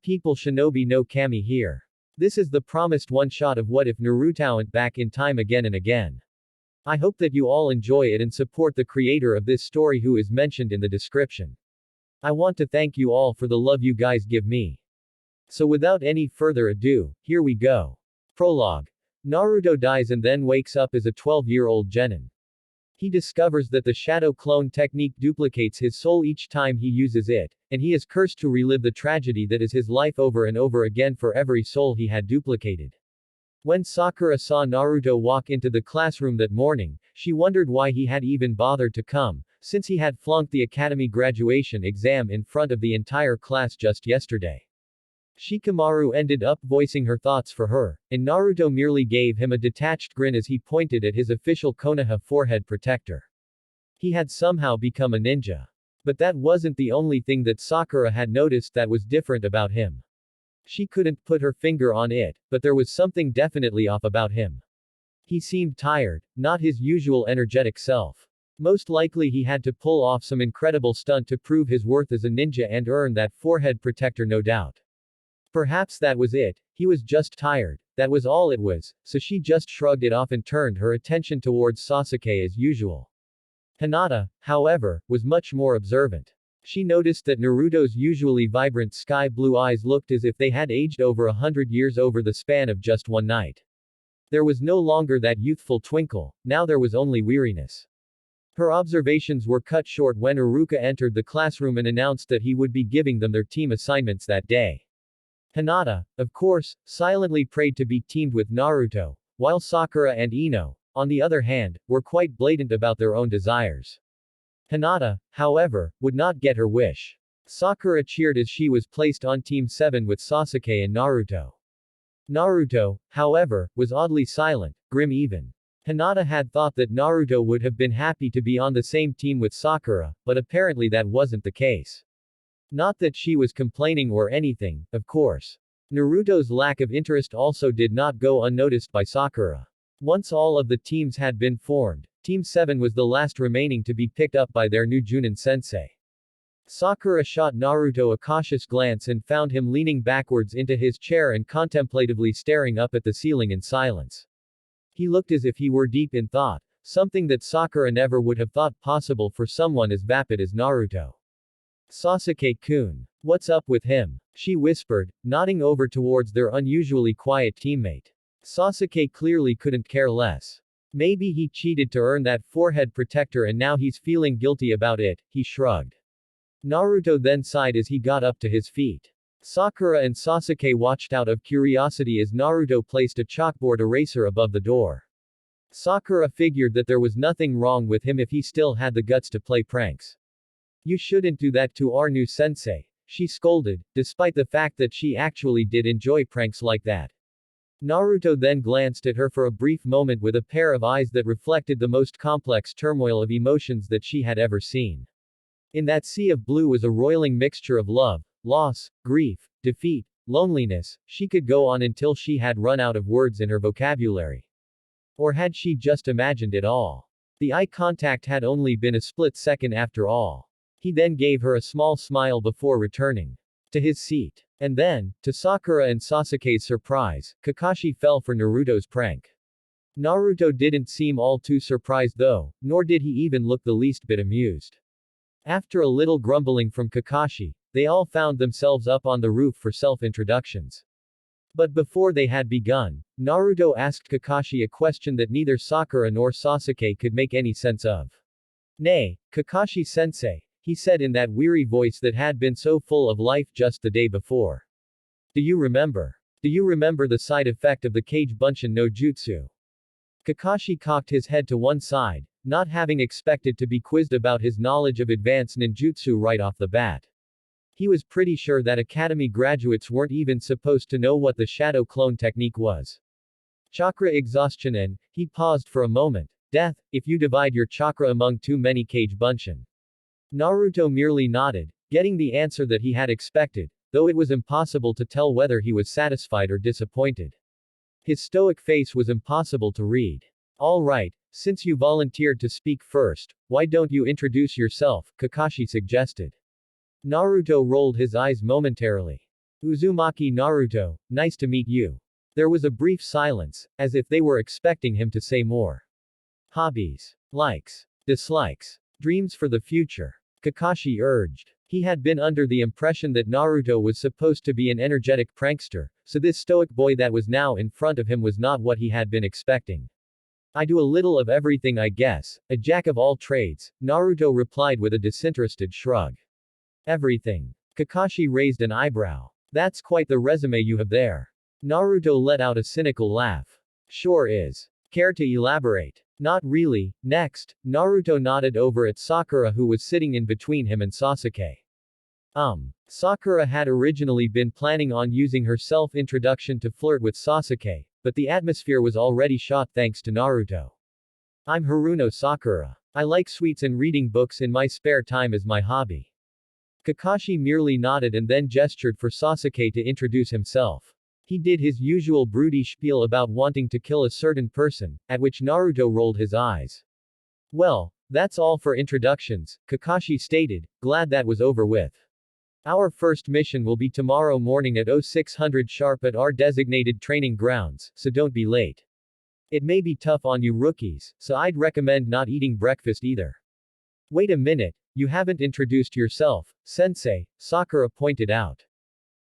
people Shinobi no Kami here. This is the promised one-shot of what if Naruto went back in time again and again. I hope that you all enjoy it and support the creator of this story who is mentioned in the description. I want to thank you all for the love you guys give me. So without any further ado, here we go. Prologue. Naruto dies and then wakes up as a 12-year-old genin. He discovers that the shadow clone technique duplicates his soul each time he uses it, and he is cursed to relive the tragedy that is his life over and over again for every soul he had duplicated. When Sakura saw Naruto walk into the classroom that morning, she wondered why he had even bothered to come, since he had flunked the academy graduation exam in front of the entire class just yesterday. Shikamaru ended up voicing her thoughts for her, and Naruto merely gave him a detached grin as he pointed at his official Konoha forehead protector. He had somehow become a ninja. But that wasn't the only thing that Sakura had noticed that was different about him. She couldn't put her finger on it, but there was something definitely off about him. He seemed tired, not his usual energetic self. Most likely he had to pull off some incredible stunt to prove his worth as a ninja and earn that forehead protector, no doubt. Perhaps that was it, he was just tired, that was all it was, so she just shrugged it off and turned her attention towards Sasuke as usual. Hinata, however, was much more observant. She noticed that Naruto's usually vibrant sky blue eyes looked as if they had aged over 100 years over the span of just one night. There was no longer that youthful twinkle, now there was only weariness. Her observations were cut short when Iruka entered the classroom and announced that he would be giving them their team assignments that day. Hinata, of course, silently prayed to be teamed with Naruto, while Sakura and Ino, on the other hand, were quite blatant about their own desires. Hinata, however, would not get her wish. Sakura cheered as she was placed on Team 7 with Sasuke and Naruto. Naruto, however, was oddly silent, grim even. Hinata had thought that Naruto would have been happy to be on the same team with Sakura, but apparently that wasn't the case. Not that she was complaining or anything, of course. Naruto's lack of interest also did not go unnoticed by Sakura. Once all of the teams had been formed, Team 7 was the last remaining to be picked up by their new Junin sensei. Sakura shot Naruto a cautious glance and found him leaning backwards into his chair and contemplatively staring up at the ceiling in silence. He looked as if he were deep in thought, something that Sakura never would have thought possible for someone as vapid as Naruto. Sasuke-kun. What's up with him? She whispered, nodding over towards their unusually quiet teammate. Sasuke clearly couldn't care less. Maybe he cheated to earn that forehead protector and now he's feeling guilty about it, he shrugged. Naruto then sighed as he got up to his feet. Sakura and Sasuke watched out of curiosity as Naruto placed a chalkboard eraser above the door. Sakura figured that there was nothing wrong with him if he still had the guts to play pranks. You shouldn't do that to our new sensei, she scolded, despite the fact that she actually did enjoy pranks like that. Naruto then glanced at her for a brief moment with a pair of eyes that reflected the most complex turmoil of emotions that she had ever seen. In that sea of blue was a roiling mixture of love, loss, grief, defeat, loneliness. She could go on until she had run out of words in her vocabulary. Or had she just imagined it all? The eye contact had only been a split second after all. He then gave her a small smile before returning to his seat. And then, to Sakura and Sasuke's surprise, Kakashi fell for Naruto's prank. Naruto didn't seem all too surprised though, nor did he even look the least bit amused. After a little grumbling from Kakashi, they all found themselves up on the roof for self-introductions. But before they had begun, Naruto asked Kakashi a question that neither Sakura nor Sasuke could make any sense of. "Nay, Kakashi-sensei," he said in that weary voice that had been so full of life just the day before. Do you remember the side effect of the Kage Bunshin no Jutsu?" Kakashi cocked his head to one side, not having expected to be quizzed about his knowledge of advanced ninjutsu right off the bat. He was pretty sure that academy graduates weren't even supposed to know what the shadow clone technique was. Chakra exhaustion and, he paused for a moment. Death, if you divide your chakra among too many Kage Bunshin. Naruto merely nodded, getting the answer that he had expected, though it was impossible to tell whether he was satisfied or disappointed. His stoic face was impossible to read. All right, since you volunteered to speak first, why don't you introduce yourself, Kakashi suggested. Naruto rolled his eyes momentarily. Uzumaki Naruto, nice to meet you. There was a brief silence, as if they were expecting him to say more. Hobbies. Likes. Dislikes. Dreams for the future. Kakashi urged. He had been under the impression that Naruto was supposed to be an energetic prankster, so this stoic boy that was now in front of him was not what he had been expecting. I do a little of everything, I guess, a jack of all trades, Naruto replied with a disinterested shrug. Everything. Kakashi raised an eyebrow. That's quite the resume you have there. Naruto let out a cynical laugh. Sure is. Care to elaborate? Not really. Next, Naruto nodded over at Sakura, who was sitting in between him and Sasuke. Sakura had originally been planning on using her self-introduction to flirt with Sasuke, but the atmosphere was already shot thanks to Naruto. I'm Haruno Sakura. I like sweets and reading books in my spare time as my hobby. Kakashi merely nodded and then gestured for Sasuke to introduce himself. He did his usual broody spiel about wanting to kill a certain person, at which Naruto rolled his eyes. Well, that's all for introductions, Kakashi stated, glad that was over with. Our first mission will be tomorrow morning at 0600 sharp at our designated training grounds, so don't be late. It may be tough on you rookies, so I'd recommend not eating breakfast either. Wait a minute, you haven't introduced yourself, sensei, Sakura pointed out.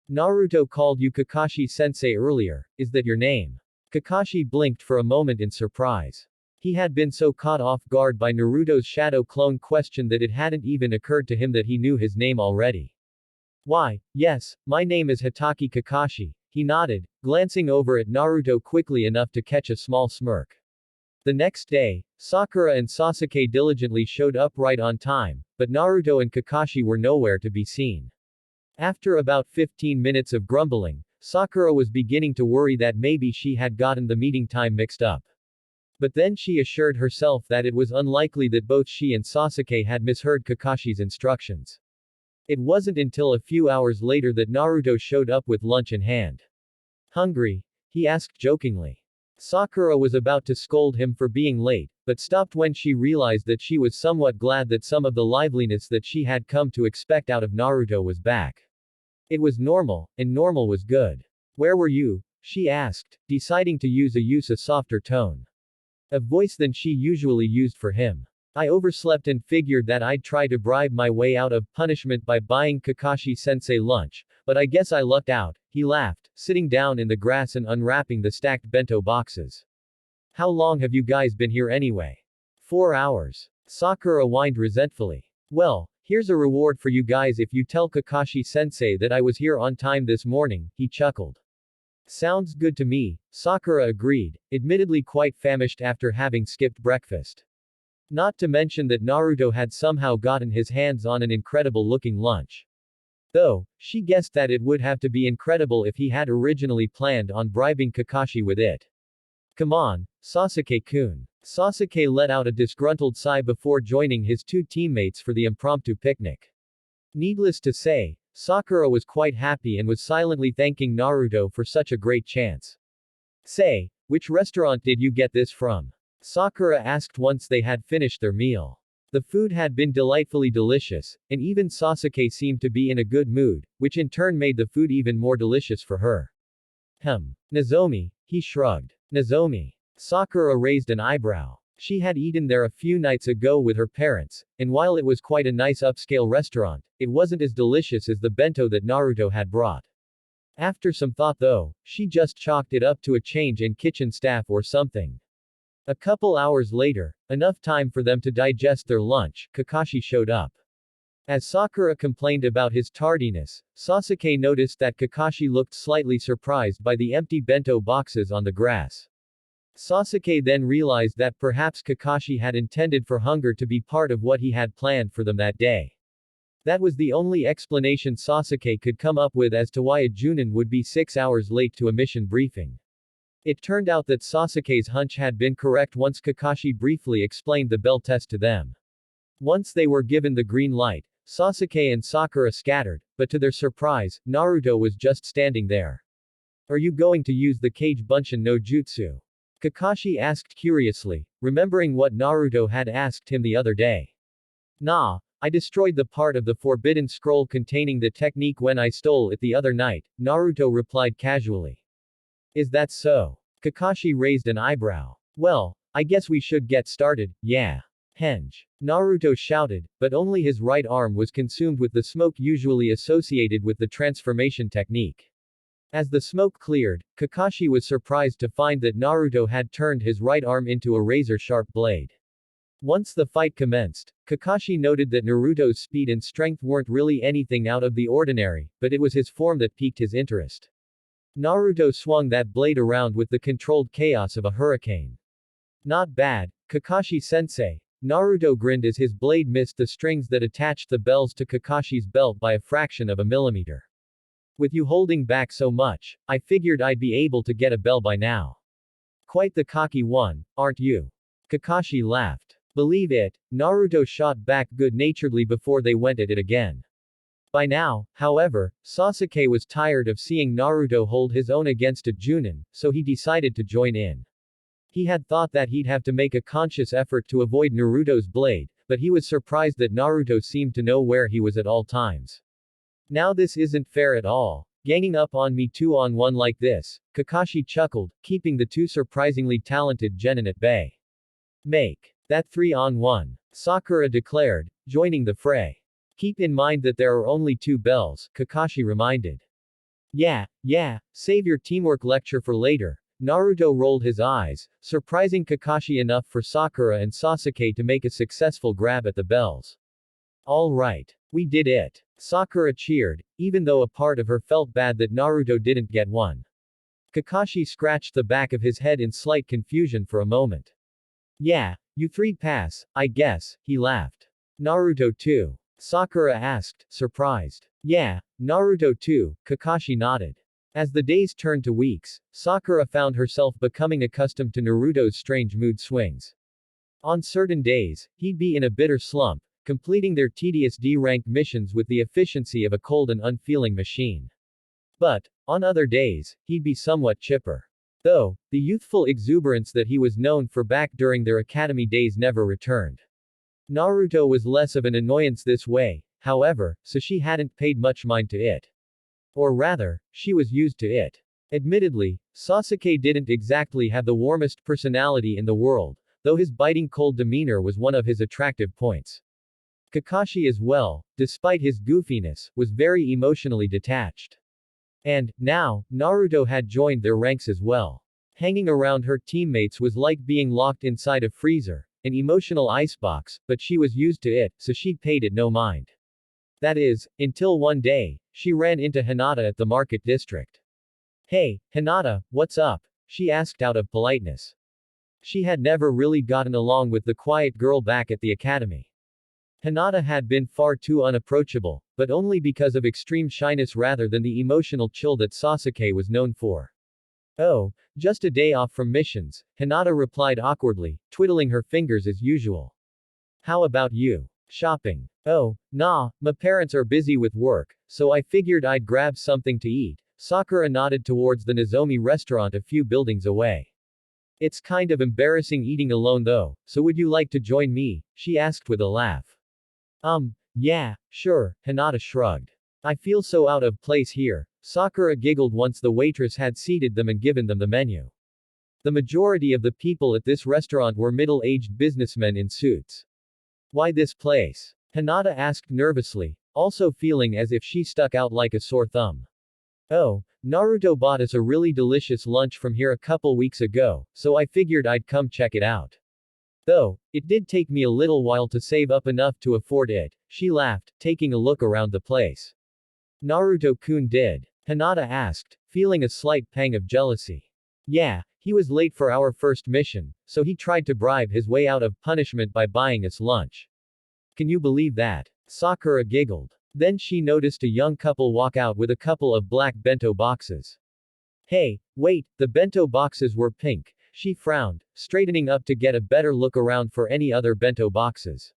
Naruto called you Kakashi-sensei earlier, is that your name? Kakashi blinked for a moment in surprise. He had been so caught off guard by Naruto's shadow clone question that it hadn't even occurred to him that he knew his name already. Why, yes, my name is Hitaki Kakashi, he nodded, glancing over at Naruto quickly enough to catch a small smirk. The next day, Sakura and Sasuke diligently showed up right on time, but Naruto and Kakashi were nowhere to be seen. After about 15 minutes of grumbling, Sakura was beginning to worry that maybe she had gotten the meeting time mixed up. But then she assured herself that it was unlikely that both she and Sasuke had misheard Kakashi's instructions. It wasn't until a few hours later that Naruto showed up with lunch in hand. Hungry? He asked jokingly. Sakura was about to scold him for being late, but stopped when she realized that she was somewhat glad that some of the liveliness that she had come to expect out of Naruto was back. It was normal, and normal was good. Where were you? She asked, deciding to use a softer tone of voice than she usually used for him. I overslept and figured that I'd try to bribe my way out of punishment by buying Kakashi-sensei lunch, but I guess I lucked out, he laughed, sitting down in the grass and unwrapping the stacked bento boxes. How long have you guys been here anyway? 4 hours. Sakura whined resentfully. Well, here's a reward for you guys if you tell Kakashi-sensei that I was here on time this morning, he chuckled. Sounds good to me, Sakura agreed, admittedly quite famished after having skipped breakfast. Not to mention that Naruto had somehow gotten his hands on an incredible-looking lunch. Though, she guessed that it would have to be incredible if he had originally planned on bribing Kakashi with it. Come on, Sasuke-kun. Sasuke let out a disgruntled sigh before joining his two teammates for the impromptu picnic. Needless to say, Sakura was quite happy and was silently thanking Naruto for such a great chance. Say, which restaurant did you get this from? Sakura asked once they had finished their meal. The food had been delightfully delicious, and even Sasuke seemed to be in a good mood, which in turn made the food even more delicious for her. Nozomi, he shrugged. Nozomi. Sakura raised an eyebrow. She had eaten there a few nights ago with her parents, and while it was quite a nice upscale restaurant, it wasn't as delicious as the bento that Naruto had brought. After some thought though, she just chalked it up to a change in kitchen staff or something. A couple hours later, enough time for them to digest their lunch, Kakashi showed up. As Sakura complained about his tardiness, Sasuke noticed that Kakashi looked slightly surprised by the empty bento boxes on the grass. Sasuke then realized that perhaps Kakashi had intended for hunger to be part of what he had planned for them that day. That was the only explanation Sasuke could come up with as to why a Junin would be 6 hours late to a mission briefing. It turned out that Sasuke's hunch had been correct once Kakashi briefly explained the bell test to them. Once they were given the green light, Sasuke and Sakura scattered, but to their surprise, Naruto was just standing there. Are you going to use the Kage Bunshin no Jutsu? Kakashi asked curiously, remembering what Naruto had asked him the other day. Nah, I destroyed the part of the forbidden scroll containing the technique when I stole it the other night, Naruto replied casually. Is that so? Kakashi raised an eyebrow. Well, I guess we should get started, yeah. Henge. Naruto shouted, but only his right arm was consumed with the smoke usually associated with the transformation technique. As the smoke cleared, Kakashi was surprised to find that Naruto had turned his right arm into a razor-sharp blade. Once the fight commenced, Kakashi noted that Naruto's speed and strength weren't really anything out of the ordinary, but it was his form that piqued his interest. Naruto swung that blade around with the controlled chaos of a hurricane. Not bad, Kakashi-sensei. Naruto grinned as his blade missed the strings that attached the bells to Kakashi's belt by a fraction of a millimeter. With you holding back so much, I figured I'd be able to get a bell by now. Quite the cocky one, aren't you? Kakashi laughed. Believe it, Naruto shot back good-naturedly before they went at it again. By now, however, Sasuke was tired of seeing Naruto hold his own against a Junin, so he decided to join in. He had thought that he'd have to make a conscious effort to avoid Naruto's blade, but he was surprised that Naruto seemed to know where he was at all times. Now this isn't fair at all. Ganging up on me 2-on-1 like this, Kakashi chuckled, keeping the two surprisingly talented genin at bay. Make that 3-on-1, Sakura declared, joining the fray. Keep in mind that there are only 2 bells, Kakashi reminded. Yeah, save your teamwork lecture for later. Naruto rolled his eyes, surprising Kakashi enough for Sakura and Sasuke to make a successful grab at the bells. All right. We did it. Sakura cheered, even though a part of her felt bad that Naruto didn't get one. Kakashi scratched the back of his head in slight confusion for a moment. Yeah, you 3 pass, I guess, he laughed. Naruto too? Sakura asked, surprised. Yeah, Naruto too, Kakashi nodded. As the days turned to weeks, Sakura found herself becoming accustomed to Naruto's strange mood swings. On certain days, he'd be in a bitter slump, completing their tedious D-rank missions with the efficiency of a cold and unfeeling machine. But, on other days, he'd be somewhat chipper. Though, the youthful exuberance that he was known for back during their academy days never returned. Naruto was less of an annoyance this way, however, so she hadn't paid much mind to it. Or rather, she was used to it. Admittedly, Sasuke didn't exactly have the warmest personality in the world, though his biting cold demeanor was one of his attractive points. Kakashi as well, despite his goofiness, was very emotionally detached. And, now, Naruto had joined their ranks as well. Hanging around her teammates was like being locked inside a freezer, an emotional icebox, but she was used to it, so she paid it no mind. That is, until one day, she ran into Hinata at the market district. Hey, Hinata, what's up? She asked out of politeness. She had never really gotten along with the quiet girl back at the academy. Hinata had been far too unapproachable, but only because of extreme shyness rather than the emotional chill that Sasuke was known for. Oh, just a day off from missions, Hinata replied awkwardly, twiddling her fingers as usual. How about you? Shopping? Oh, nah, my parents are busy with work, so I figured I'd grab something to eat. Sakura nodded towards the Nozomi restaurant a few buildings away. It's kind of embarrassing eating alone though, so would you like to join me? She asked with a laugh. Yeah, sure, Hinata shrugged. I feel so out of place here. Sakura giggled once the waitress had seated them and given them the menu. The majority of the people at this restaurant were middle-aged businessmen in suits. Why this place? Hinata asked nervously, also feeling as if she stuck out like a sore thumb. Oh, Naruto bought us a really delicious lunch from here a couple weeks ago, so I figured I'd come check it out. Though, it did take me a little while to save up enough to afford it, she laughed, taking a look around the place. Naruto-kun did? Hinata asked, feeling a slight pang of jealousy. Yeah, he was late for our first mission, so he tried to bribe his way out of punishment by buying us lunch. Can you believe that? Sakura giggled. Then she noticed a young couple walk out with a couple of black bento boxes. Hey, wait, the bento boxes were pink. She frowned, straightening up to get a better look around for any other bento boxes.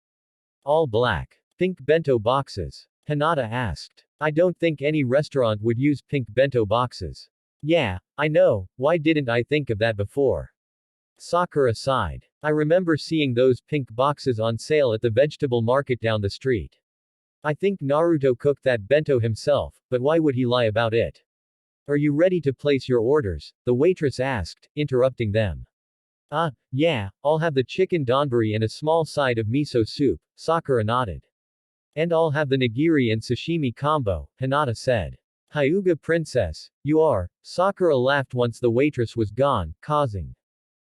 All black. Pink bento boxes? Hinata asked. I don't think any restaurant would use pink bento boxes. Yeah, I know, why didn't I think of that before? Sakura sighed. I remember seeing those pink boxes on sale at the vegetable market down the street. I think Naruto cooked that bento himself, but why would he lie about it? Are you ready to place your orders? The waitress asked, interrupting them. Yeah, I'll have the chicken donburi and a small side of miso soup, Sakura nodded. And I'll have the nigiri and sashimi combo, Hinata said. Hyuga princess, you are. Sakura laughed once the waitress was gone, causing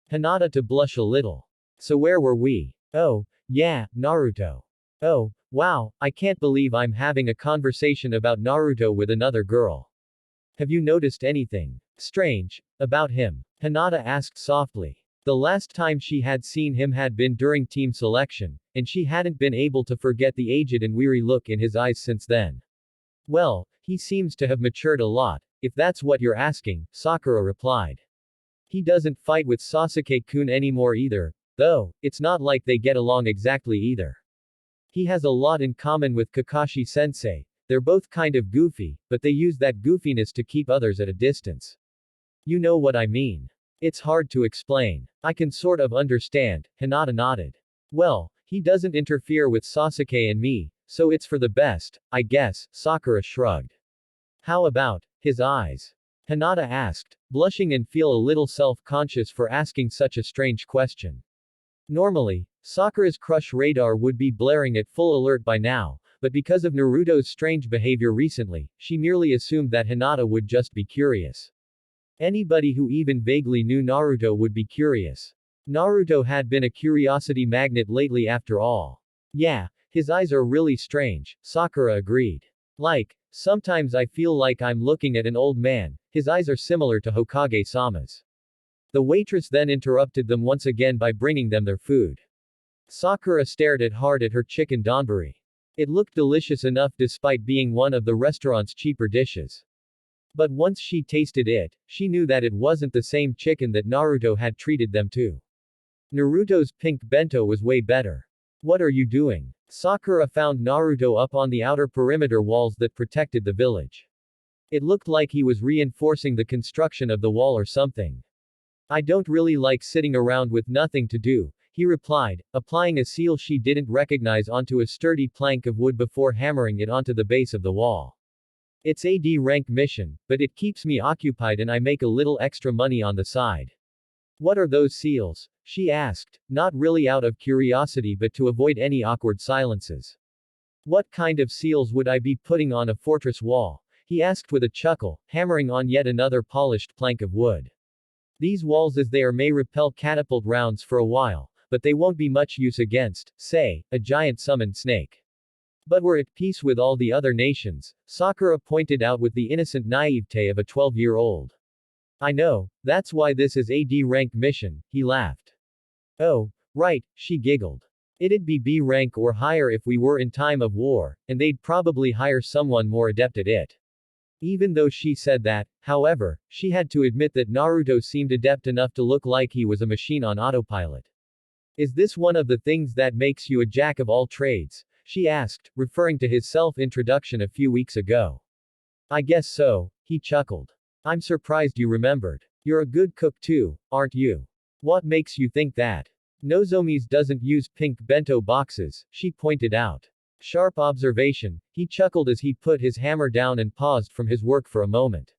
Hinata to blush a little. So where were we? Oh, yeah, Naruto. Oh, wow, I can't believe I'm having a conversation about Naruto with another girl. Have you noticed anything strange about him? Hinata asked softly. The last time she had seen him had been during team selection, and she hadn't been able to forget the aged and weary look in his eyes since then. Well, he seems to have matured a lot, if that's what you're asking, Sakura replied. He doesn't fight with Sasuke-kun anymore either, though, it's not like they get along exactly either. He has a lot in common with Kakashi-sensei, they're both kind of goofy, but they use that goofiness to keep others at a distance. You know what I mean. It's hard to explain. I can sort of understand, Hinata nodded. Well, he doesn't interfere with Sasuke and me, so it's for the best, I guess, Sakura shrugged. How about his eyes? Hinata asked, blushing and feel a little self-conscious for asking such a strange question. Normally, Sakura's crush radar would be blaring at full alert by now, but because of Naruto's strange behavior recently, she merely assumed that Hinata would just be curious. Anybody who even vaguely knew Naruto would be curious. Naruto had been a curiosity magnet lately after all. Yeah, his eyes are really strange, Sakura agreed. Like, sometimes I feel like I'm looking at an old man, his eyes are similar to Hokage-sama's. The waitress then interrupted them once again by bringing them their food. Sakura stared hard at her chicken donburi. It looked delicious enough despite being one of the restaurant's cheaper dishes. But once she tasted it, she knew that it wasn't the same chicken that Naruto had treated them to. Naruto's pink bento was way better. What are you doing? Sakura found Naruto up on the outer perimeter walls that protected the village. It looked like he was reinforcing the construction of the wall or something. I don't really like sitting around with nothing to do, he replied, applying a seal she didn't recognize onto a sturdy plank of wood before hammering it onto the base of the wall. It's a D rank mission, but it keeps me occupied and I make a little extra money on the side. What are those seals? She asked, not really out of curiosity but to avoid any awkward silences. What kind of seals would I be putting on a fortress wall? He asked with a chuckle, hammering on yet another polished plank of wood. These walls as they are may repel catapult rounds for a while, but they won't be much use against, say, a giant summoned snake. But we're at peace with all the other nations, Sakura pointed out with the innocent naivete of a 12-year-old. I know, that's why this is a D rank mission, he laughed. Oh, right, she giggled. It'd be B rank or higher if we were in time of war, and they'd probably hire someone more adept at it. Even though she said that, however, she had to admit that Naruto seemed adept enough to look like he was a machine on autopilot. Is this one of the things that makes you a jack of all trades? She asked, referring to his self-introduction a few weeks ago. I guess so, he chuckled. I'm surprised you remembered. You're a good cook too, aren't you? What makes you think that? Nozomi's doesn't use pink bento boxes, she pointed out. Sharp observation, he chuckled as he put his hammer down and paused from his work for a moment.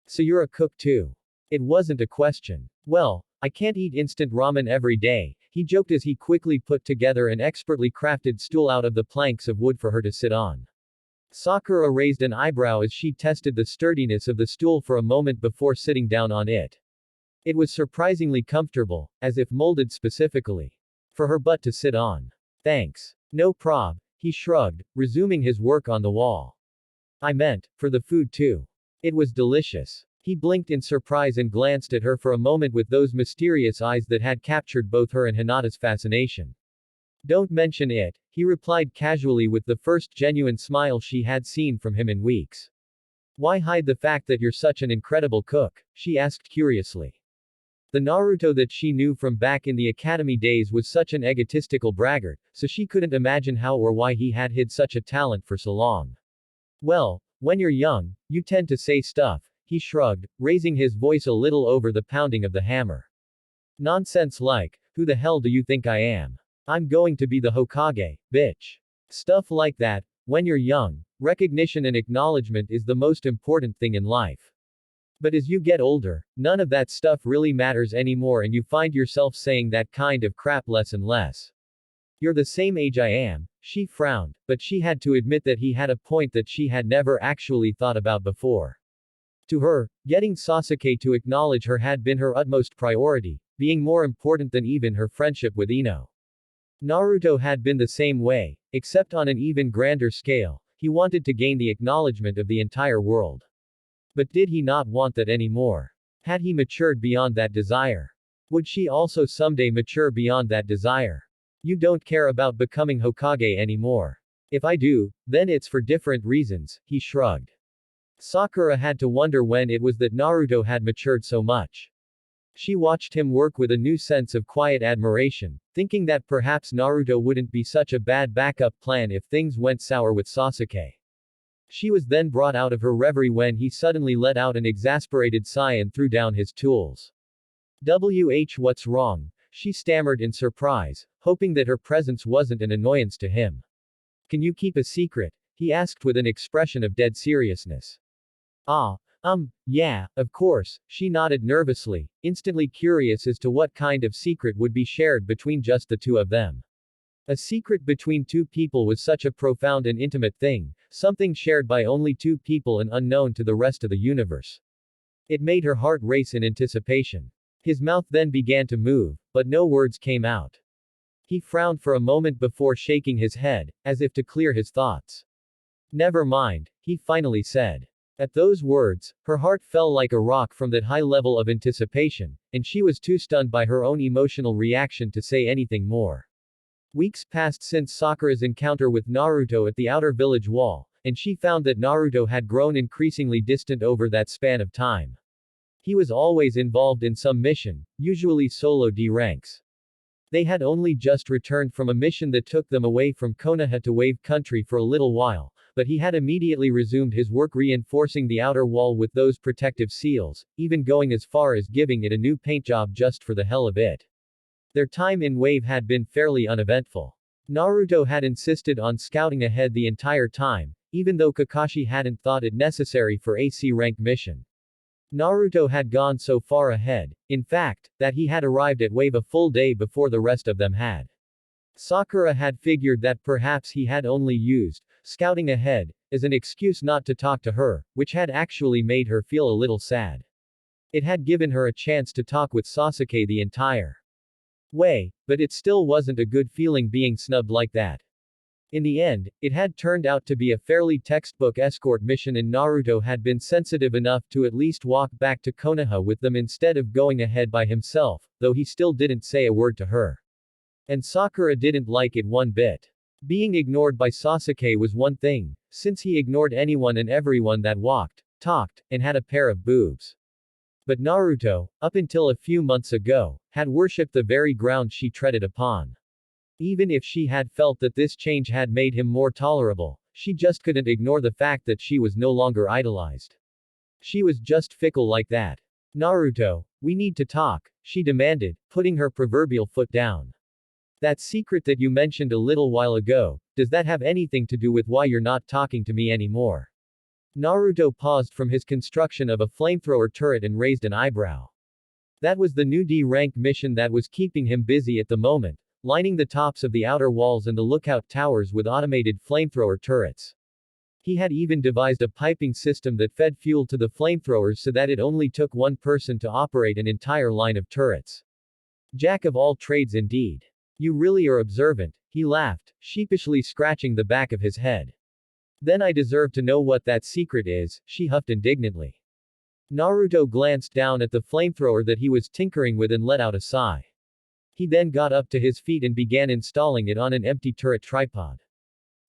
So you're a cook too? It wasn't a question. Well, I can't eat instant ramen every day, he joked as he quickly put together an expertly crafted stool out of the planks of wood for her to sit on. Sakura raised an eyebrow as she tested the sturdiness of the stool for a moment before sitting down on it. It was surprisingly comfortable, as if molded specifically for her butt to sit on. Thanks. No prob, he shrugged, resuming his work on the wall. I meant, for the food too. It was delicious. He blinked in surprise and glanced at her for a moment with those mysterious eyes that had captured both her and Hinata's fascination. Don't mention it, he replied casually with the first genuine smile she had seen from him in weeks. Why hide the fact that you're such an incredible cook? She asked curiously. The Naruto that she knew from back in the academy days was such an egotistical braggart, so she couldn't imagine how or why he had hid such a talent for so long. Well, when you're young, you tend to say stuff, he shrugged, raising his voice a little over the pounding of the hammer. Nonsense like, who the hell do you think I am? I'm going to be the Hokage, bitch. Stuff like that. When you're young, recognition and acknowledgement is the most important thing in life. But as you get older, none of that stuff really matters anymore and you find yourself saying that kind of crap less and less. You're the same age I am. She frowned, but she had to admit that he had a point that she had never actually thought about before. To her, getting Sasuke to acknowledge her had been her utmost priority, being more important than even her friendship with Ino. Naruto had been the same way, except on an even grander scale. He wanted to gain the acknowledgement of the entire world. But did he not want that anymore? Had he matured beyond that desire? Would she also someday mature beyond that desire? You don't care about becoming Hokage anymore. If I do, then it's for different reasons, he shrugged. Sakura had to wonder when it was that Naruto had matured so much. She watched him work with a new sense of quiet admiration, thinking that perhaps Naruto wouldn't be such a bad backup plan if things went sour with Sasuke. She was then brought out of her reverie when he suddenly let out an exasperated sigh and threw down his tools. What's wrong? She stammered in surprise, hoping that her presence wasn't an annoyance to him. Can you keep a secret? He asked with an expression of dead seriousness. Yeah, of course, she nodded nervously, instantly curious as to what kind of secret would be shared between just the two of them. A secret between two people was such a profound and intimate thing, something shared by only two people and unknown to the rest of the universe. It made her heart race in anticipation. His mouth then began to move, but no words came out. He frowned for a moment before shaking his head, as if to clear his thoughts. Never mind, he finally said. At those words, her heart fell like a rock from that high level of anticipation, and she was too stunned by her own emotional reaction to say anything more. Weeks passed since Sakura's encounter with Naruto at the outer village wall, and she found that Naruto had grown increasingly distant over that span of time. He was always involved in some mission, usually solo D ranks. They had only just returned from a mission that took them away from Konoha to Wave Country for a little while, but he had immediately resumed his work reinforcing the outer wall with those protective seals, even going as far as giving it a new paint job just for the hell of it. Their time in Wave had been fairly uneventful. Naruto had insisted on scouting ahead the entire time, even though Kakashi hadn't thought it necessary for a C-rank mission. Naruto had gone so far ahead, in fact, that he had arrived at Wave a full day before the rest of them had. Sakura had figured that perhaps he had only used scouting ahead as an excuse not to talk to her, which had actually made her feel a little sad. It had given her a chance to talk with Sasuke the entire way, but it still wasn't a good feeling being snubbed like that. In the end, it had turned out to be a fairly textbook escort mission and Naruto had been sensitive enough to at least walk back to Konoha with them instead of going ahead by himself, though he still didn't say a word to her. And Sakura didn't like it one bit. Being ignored by Sasuke was one thing, since he ignored anyone and everyone that walked, talked, and had a pair of boobs. But Naruto, up until a few months ago, had worshipped the very ground she treaded upon. Even if she had felt that this change had made him more tolerable, she just couldn't ignore the fact that she was no longer idolized. She was just fickle like that. Naruto, we need to talk, she demanded, putting her proverbial foot down. That secret that you mentioned a little while ago, does that have anything to do with why you're not talking to me anymore? Naruto paused from his construction of a flamethrower turret and raised an eyebrow. That was the new D-rank mission that was keeping him busy at the moment, lining the tops of the outer walls and the lookout towers with automated flamethrower turrets. He had even devised a piping system that fed fuel to the flamethrowers so that it only took one person to operate an entire line of turrets. Jack of all trades indeed. You really are observant, he laughed, sheepishly scratching the back of his head. Then I deserve to know what that secret is, she huffed indignantly. Naruto glanced down at the flamethrower that he was tinkering with and let out a sigh. He then got up to his feet and began installing it on an empty turret tripod.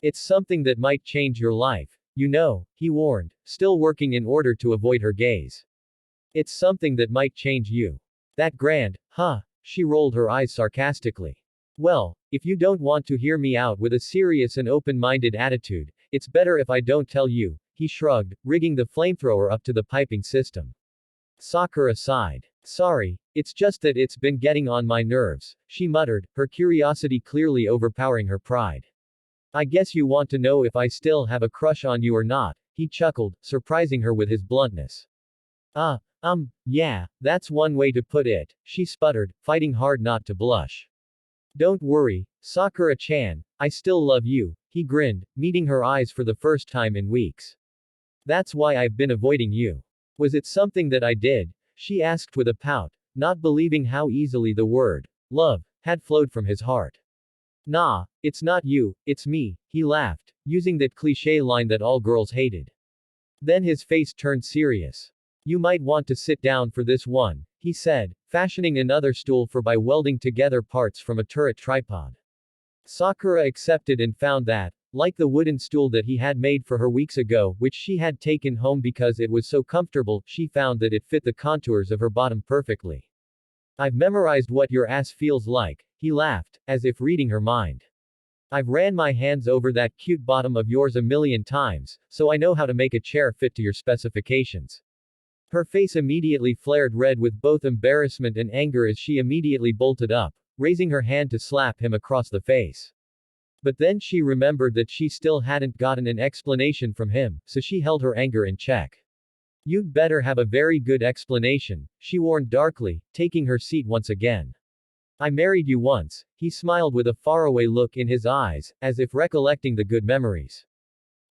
It's something that might change your life, you know, he warned, still working in order to avoid her gaze. It's something that might change you. That grand, huh? She rolled her eyes sarcastically. Well, if you don't want to hear me out with a serious and open-minded attitude, it's better if I don't tell you, he shrugged, rigging the flamethrower up to the piping system. Sakura sighed. Sorry, it's just that it's been getting on my nerves, she muttered, her curiosity clearly overpowering her pride. I guess you want to know if I still have a crush on you or not, he chuckled, surprising her with his bluntness. Yeah, that's one way to put it, she sputtered, fighting hard not to blush. Don't worry, Sakura-chan, I still love you, he grinned, meeting her eyes for the first time in weeks. That's why I've been avoiding you. Was it something that I did? She asked with a pout, not believing how easily the word, love, had flowed from his heart. Nah, it's not you, it's me, he laughed, using that cliché line that all girls hated. Then his face turned serious. You might want to sit down for this one, he said, fashioning another stool for by welding together parts from a turret tripod. Sakura accepted and found that, like the wooden stool that he had made for her weeks ago, which she had taken home because it was so comfortable, she found that it fit the contours of her bottom perfectly. I've memorized what your ass feels like, he laughed, as if reading her mind. I've ran my hands over that cute bottom of yours a million times, so I know how to make a chair fit to your specifications. Her face immediately flared red with both embarrassment and anger as she immediately bolted up, raising her hand to slap him across the face. But then she remembered that she still hadn't gotten an explanation from him, so she held her anger in check. You'd better have a very good explanation, she warned darkly, taking her seat once again. I married you once, he smiled with a faraway look in his eyes, as if recollecting the good memories.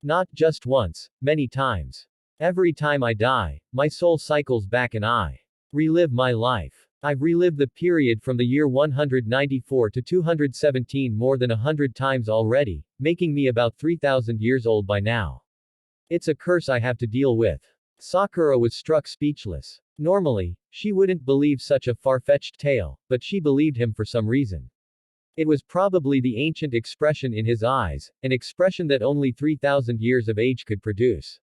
Not just once, many times. Every time I die, my soul cycles back and I relive my life. I've relived the period from the year 194 to 217 more than 100 times already, making me about 3,000 years old by now. It's a curse I have to deal with. Sakura was struck speechless. Normally, she wouldn't believe such a far-fetched tale, but she believed him for some reason. It was probably the ancient expression in his eyes, an expression that only 3,000 years of age could produce.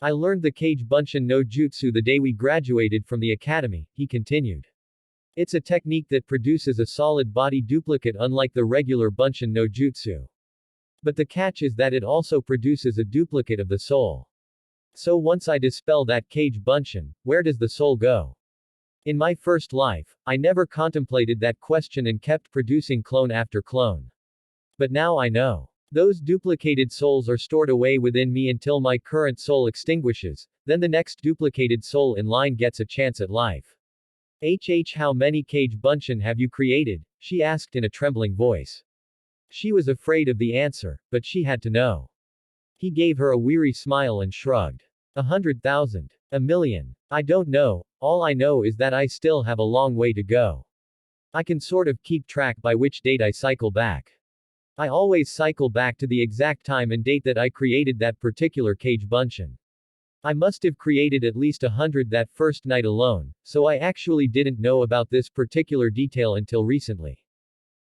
I learned the Kage Bunshin no Jutsu the day we graduated from the academy, he continued. It's a technique that produces a solid body duplicate unlike the regular Bunshin no Jutsu. But the catch is that it also produces a duplicate of the soul. So once I dispel that Kage Bunshin, where does the soul go? In my first life, I never contemplated that question and kept producing clone after clone. But now I know. Those duplicated souls are stored away within me until my current soul extinguishes, then the next duplicated soul in line gets a chance at life. How many Kage Bunshin have you created? She asked in a trembling voice. She was afraid of the answer, but she had to know. He gave her a weary smile and shrugged. 100,000. A million. I don't know, all I know is that I still have a long way to go. I can sort of keep track by which date I cycle back. I always cycle back to the exact time and date that I created that particular Kage Bunshin. I must have created at least 100 that first night alone, so I actually didn't know about this particular detail until recently.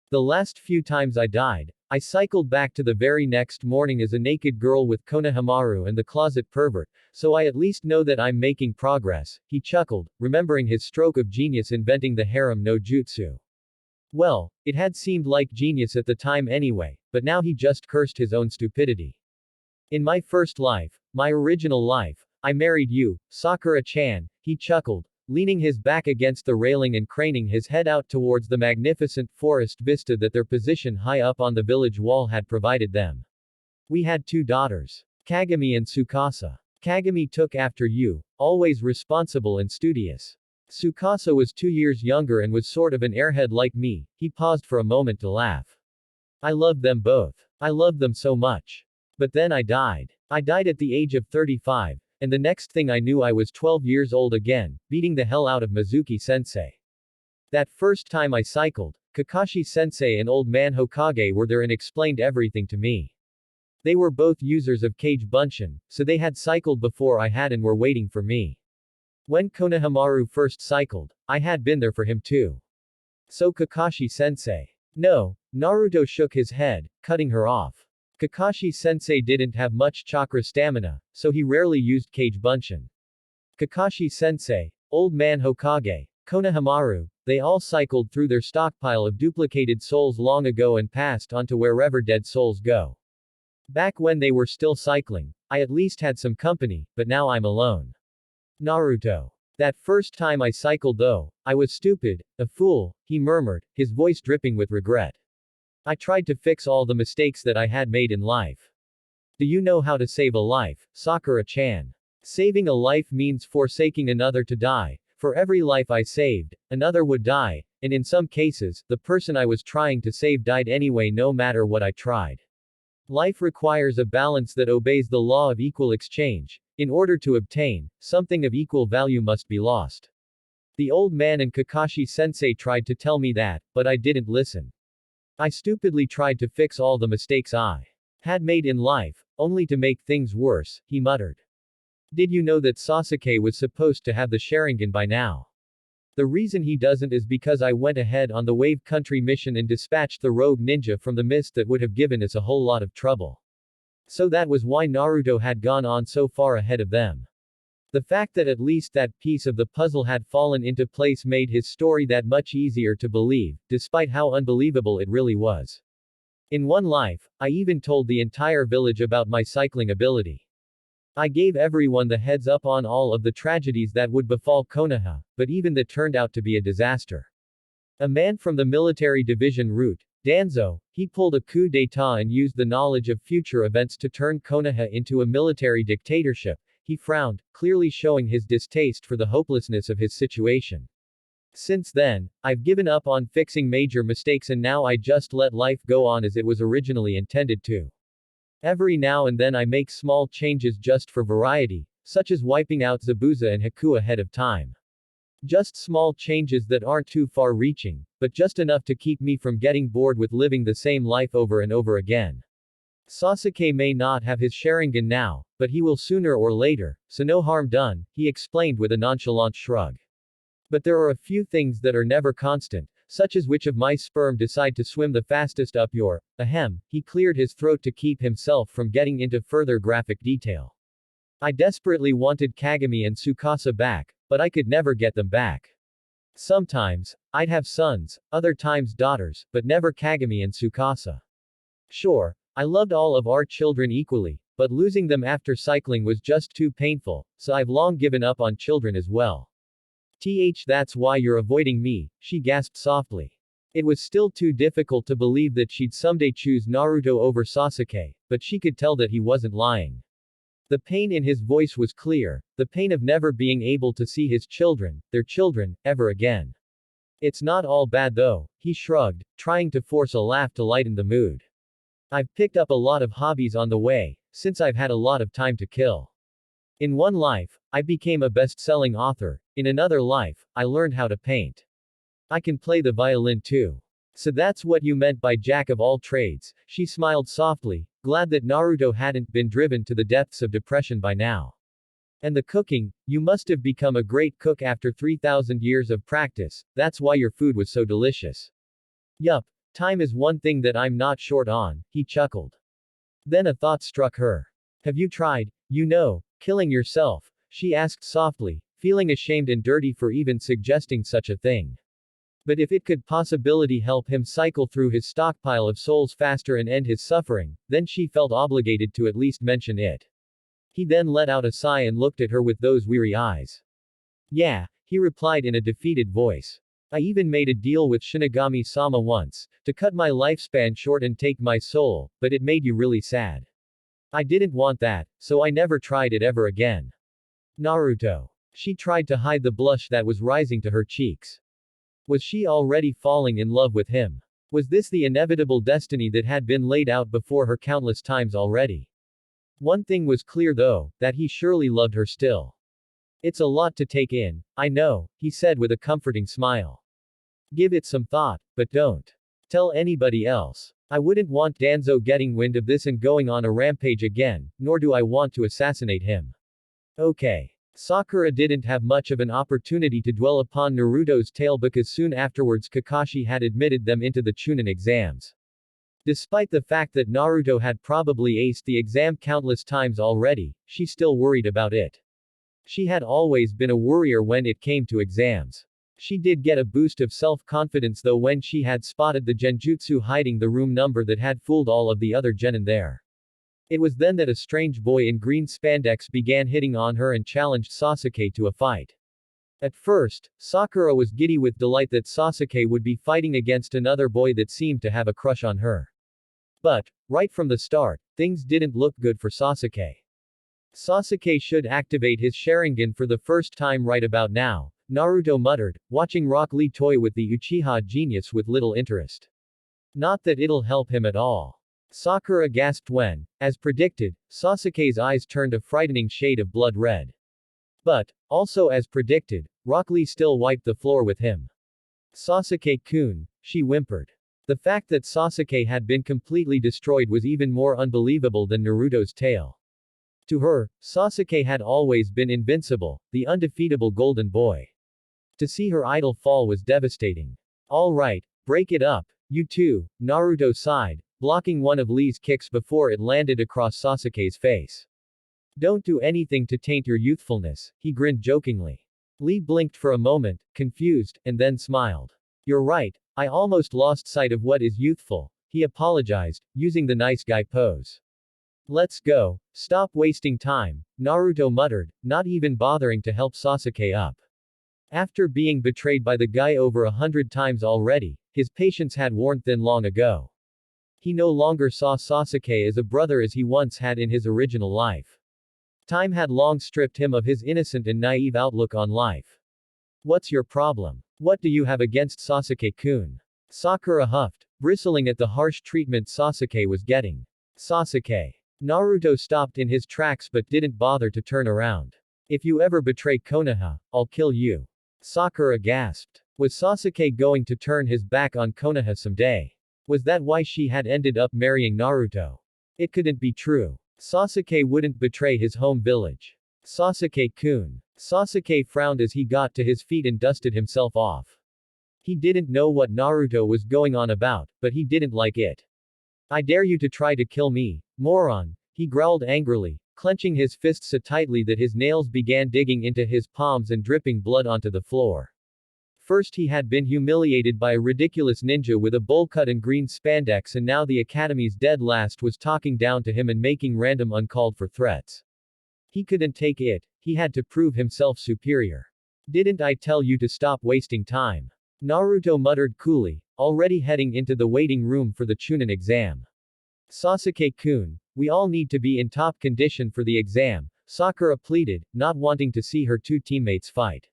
The last few times I died, I cycled back to the very next morning as a naked girl with Konohamaru and the closet pervert, so I at least know that I'm making progress, he chuckled, remembering his stroke of genius inventing the harem no jutsu. Well, it had seemed like genius at the time anyway, but now he just cursed his own stupidity. In my first life, my original life, I married you, Sakura-chan, he chuckled, leaning his back against the railing and craning his head out towards the magnificent forest vista that their position high up on the village wall had provided them. We had 2 daughters. Kagami and Tsukasa. Kagami took after you, always responsible and studious. Tsukasa was 2 years younger and was sort of an airhead like me, he paused for a moment to laugh. I loved them both. I loved them so much. But then I died. I died at the age of 35, and the next thing I knew I was 12 years old again, beating the hell out of Mizuki-sensei. That first time I cycled, Kakashi-sensei and Old Man Hokage were there and explained everything to me. They were both users of Kage Bunshin, so they had cycled before I had and were waiting for me. When Konohamaru first cycled, I had been there for him too. So Kakashi-sensei. No, Naruto shook his head, cutting her off. Kakashi-sensei didn't have much chakra stamina, so he rarely used Kage Bunshin. Kakashi-sensei, Old Man Hokage, Konohamaru, they all cycled through their stockpile of duplicated souls long ago and passed on to wherever dead souls go. Back when they were still cycling, I at least had some company, but now I'm alone. Naruto. That first time I cycled though, I was stupid, a fool, he murmured, his voice dripping with regret. I tried to fix all the mistakes that I had made in life. Do you know how to save a life, Sakura-chan? Saving a life means forsaking another to die. For every life I saved, another would die, and in some cases, the person I was trying to save died anyway no matter what I tried. Life requires a balance that obeys the law of equal exchange. In order to obtain something of equal value must be lost. The old man and Kakashi-sensei tried to tell me that, but I didn't listen. I stupidly tried to fix all the mistakes I had made in life, only to make things worse, he muttered. Did you know that Sasuke was supposed to have the Sharingan by now? The reason he doesn't is because I went ahead on the Wave Country mission and dispatched the rogue ninja from the mist that would have given us a whole lot of trouble. So that was why Naruto had gone on so far ahead of them. The fact that at least that piece of the puzzle had fallen into place made his story that much easier to believe, despite how unbelievable it really was. In one life, I even told the entire village about my cycling ability. I gave everyone the heads up on all of the tragedies that would befall Konoha, but even that turned out to be a disaster. A man from the military division route, Danzo, he pulled a coup d'état and used the knowledge of future events to turn Konoha into a military dictatorship. He frowned, clearly showing his distaste for the hopelessness of his situation. Since then, I've given up on fixing major mistakes and now I just let life go on as it was originally intended to. Every now and then I make small changes just for variety, such as wiping out Zabuza and Haku ahead of time. Just small changes that aren't too far-reaching, but just enough to keep me from getting bored with living the same life over and over again. Sasuke may not have his Sharingan now, but he will sooner or later, so no harm done, he explained with a nonchalant shrug. But there are a few things that are never constant, such as which of my sperm decide to swim the fastest up your, ahem, he cleared his throat to keep himself from getting into further graphic detail. I desperately wanted Kagami and Tsukasa back, but I could never get them back. Sometimes, I'd have sons, other times daughters, but never Kagami and Tsukasa. Sure, I loved all of our children equally, but losing them after cycling was just too painful, so I've long given up on children as well. That's why you're avoiding me, she gasped softly. It was still too difficult to believe that she'd someday choose Naruto over Sasuke, but she could tell that he wasn't lying. The pain in his voice was clear, the pain of never being able to see his children, their children, ever again. It's not all bad though, he shrugged, trying to force a laugh to lighten the mood. I've picked up a lot of hobbies on the way, since I've had a lot of time to kill. In one life, I became a best-selling author, in another life, I learned how to paint. I can play the violin too. So that's what you meant by jack of all trades, she smiled softly, glad that Naruto hadn't been driven to the depths of depression by now. And the cooking, you must have become a great cook after 3,000 years of practice, that's why your food was so delicious. Yup, time is one thing that I'm not short on, he chuckled. Then a thought struck her. Have you tried, killing yourself? She asked softly, feeling ashamed and dirty for even suggesting such a thing. But if it could possibly help him cycle through his stockpile of souls faster and end his suffering, then she felt obligated to at least mention it. He then let out a sigh and looked at her with those weary eyes. Yeah, he replied in a defeated voice. I even made a deal with Shinigami-sama once, to cut my lifespan short and take my soul, but it made you really sad. I didn't want that, so I never tried it ever again. Naruto. She tried to hide the blush that was rising to her cheeks. Was she already falling in love with him? Was this the inevitable destiny that had been laid out before her countless times already? One thing was clear though, that he surely loved her still. It's a lot to take in, I know, he said with a comforting smile. Give it some thought, but don't tell anybody else. I wouldn't want Danzo getting wind of this and going on a rampage again, nor do I want to assassinate him. Okay. Sakura didn't have much of an opportunity to dwell upon Naruto's tale because soon afterwards Kakashi had admitted them into the Chunin exams. Despite the fact that Naruto had probably aced the exam countless times already, she still worried about it. She had always been a worrier when it came to exams. She did get a boost of self-confidence though when she had spotted the genjutsu hiding the room number that had fooled all of the other genin there. It was then that a strange boy in green spandex began hitting on her and challenged Sasuke to a fight. At first, Sakura was giddy with delight that Sasuke would be fighting against another boy that seemed to have a crush on her. But, right from the start, things didn't look good for Sasuke. Sasuke should activate his Sharingan for the first time right about now, Naruto muttered, watching Rock Lee toy with the Uchiha genius with little interest. Not that it'll help him at all. Sakura gasped when, as predicted, Sasuke's eyes turned a frightening shade of blood red. But, also as predicted, Rock Lee still wiped the floor with him. Sasuke-kun, she whimpered. The fact that Sasuke had been completely destroyed was even more unbelievable than Naruto's tale. To her, Sasuke had always been invincible, the undefeatable golden boy. To see her idol fall was devastating. All right, break it up, you two, Naruto sighed, blocking one of Lee's kicks before it landed across Sasuke's face. Don't do anything to taint your youthfulness, he grinned jokingly. Lee blinked for a moment, confused, and then smiled. You're right, I almost lost sight of what is youthful, he apologized, using the nice guy pose. Let's go, stop wasting time, Naruto muttered, not even bothering to help Sasuke up. After being betrayed by the guy over 100 times already, his patience had worn thin long ago. He no longer saw Sasuke as a brother as he once had in his original life. Time had long stripped him of his innocent and naive outlook on life. What's your problem? What do you have against Sasuke-kun? Sakura huffed, bristling at the harsh treatment Sasuke was getting. Sasuke. Naruto stopped in his tracks but didn't bother to turn around. If you ever betray Konoha, I'll kill you. Sakura gasped. Was Sasuke going to turn his back on Konoha someday? Was that why she had ended up marrying Naruto? It couldn't be true. Sasuke wouldn't betray his home village. Sasuke-kun. Sasuke frowned as he got to his feet and dusted himself off. He didn't know what Naruto was going on about, but he didn't like it. I dare you to try to kill me, moron, he growled angrily, clenching his fists so tightly that his nails began digging into his palms and dripping blood onto the floor. First he had been humiliated by a ridiculous ninja with a bowl cut and green spandex, and now the Academy's dead last was talking down to him and making random uncalled for threats. He couldn't take it, he had to prove himself superior. Didn't I tell you to stop wasting time? Naruto muttered coolly, already heading into the waiting room for the Chunin exam. Sasuke-kun, we all need to be in top condition for the exam, Sakura pleaded, not wanting to see her two teammates fight.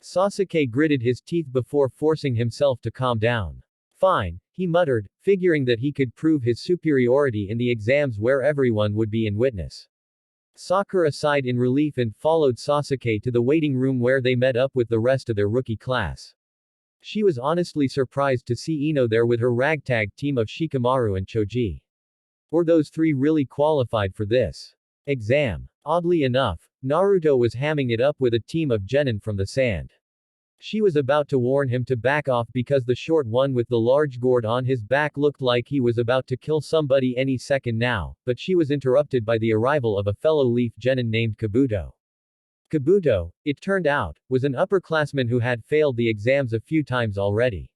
Sasuke gritted his teeth before forcing himself to calm down. Fine, he muttered, figuring that he could prove his superiority in the exams where everyone would be in witness. Sakura sighed in relief and followed Sasuke to the waiting room where they met up with the rest of their rookie class. She was honestly surprised to see Ino there with her ragtag team of Shikamaru and Choji. Were those three really qualified for this exam? Oddly enough, Naruto was hamming it up with a team of genin from the sand. She was about to warn him to back off because the short one with the large gourd on his back looked like he was about to kill somebody any second now, but she was interrupted by the arrival of a fellow Leaf genin named Kabuto. Kabuto, it turned out, was an upperclassman who had failed the exams a few times already.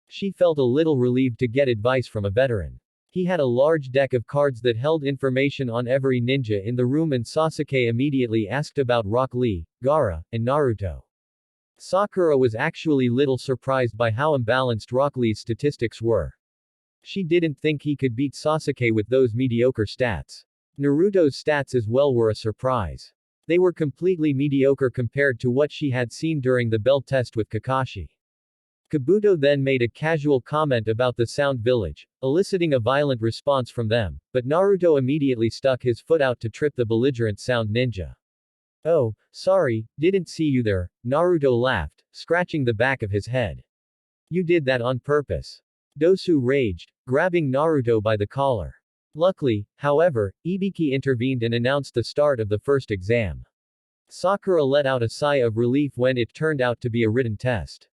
She felt a little relieved to get advice from a veteran. He had a large deck of cards that held information on every ninja in the room, and Sasuke immediately asked about Rock Lee, Gaara, and Naruto. Sakura was actually little surprised by how imbalanced Rock Lee's statistics were. She didn't think he could beat Sasuke with those mediocre stats. Naruto's stats as well were a surprise. They were completely mediocre compared to what she had seen during the bell test with Kakashi. Kabuto then made a casual comment about the Sound Village, eliciting a violent response from them, but Naruto immediately stuck his foot out to trip the belligerent Sound Ninja. Oh, sorry, didn't see you there, Naruto laughed, scratching the back of his head. You did that on purpose. Dosu raged, grabbing Naruto by the collar. Luckily, however, Ibiki intervened and announced the start of the first exam. Sakura let out a sigh of relief when it turned out to be a written test.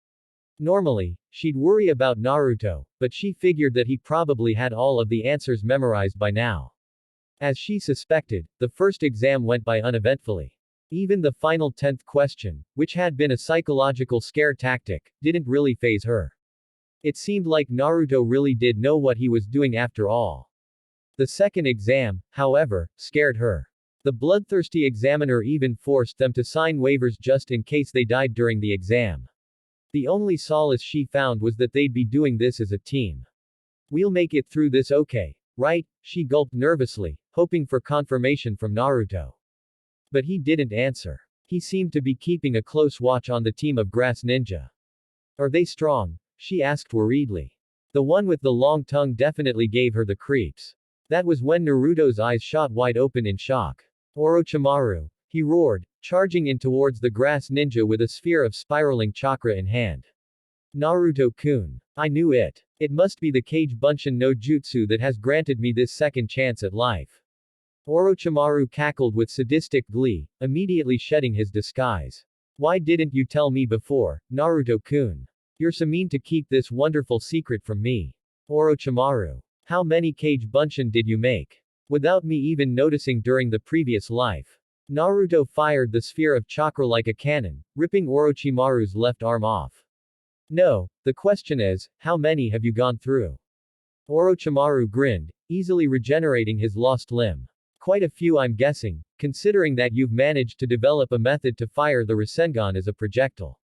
Normally, she'd worry about Naruto, but she figured that he probably had all of the answers memorized by now. As she suspected, the first exam went by uneventfully. Even the final 10th question, which had been a psychological scare tactic, didn't really faze her. It seemed like Naruto really did know what he was doing after all. The second exam, however, scared her. The bloodthirsty examiner even forced them to sign waivers just in case they died during the exam. The only solace she found was that they'd be doing this as a team. We'll make it through this, okay? Right? She gulped nervously, hoping for confirmation from Naruto. But he didn't answer. He seemed to be keeping a close watch on the team of grass ninja. Are they strong? She asked worriedly. The one with the long tongue definitely gave her the creeps. That was when Naruto's eyes shot wide open in shock. Orochimaru, he roared, charging in towards the grass ninja with a sphere of spiraling chakra in hand. Naruto-kun. I knew it. It must be the Kage Bunshin no Jutsu that has granted me this second chance at life. Orochimaru cackled with sadistic glee, immediately shedding his disguise. Why didn't you tell me before, Naruto-kun? You're so mean to keep this wonderful secret from me. Orochimaru. How many Kage Bunshin did you make? Without me even noticing during the previous life. Naruto fired the sphere of chakra like a cannon, ripping Orochimaru's left arm off. No, the question is, how many have you gone through? Orochimaru grinned, easily regenerating his lost limb. Quite a few, I'm guessing, considering that you've managed to develop a method to fire the Rasengan as a projectile.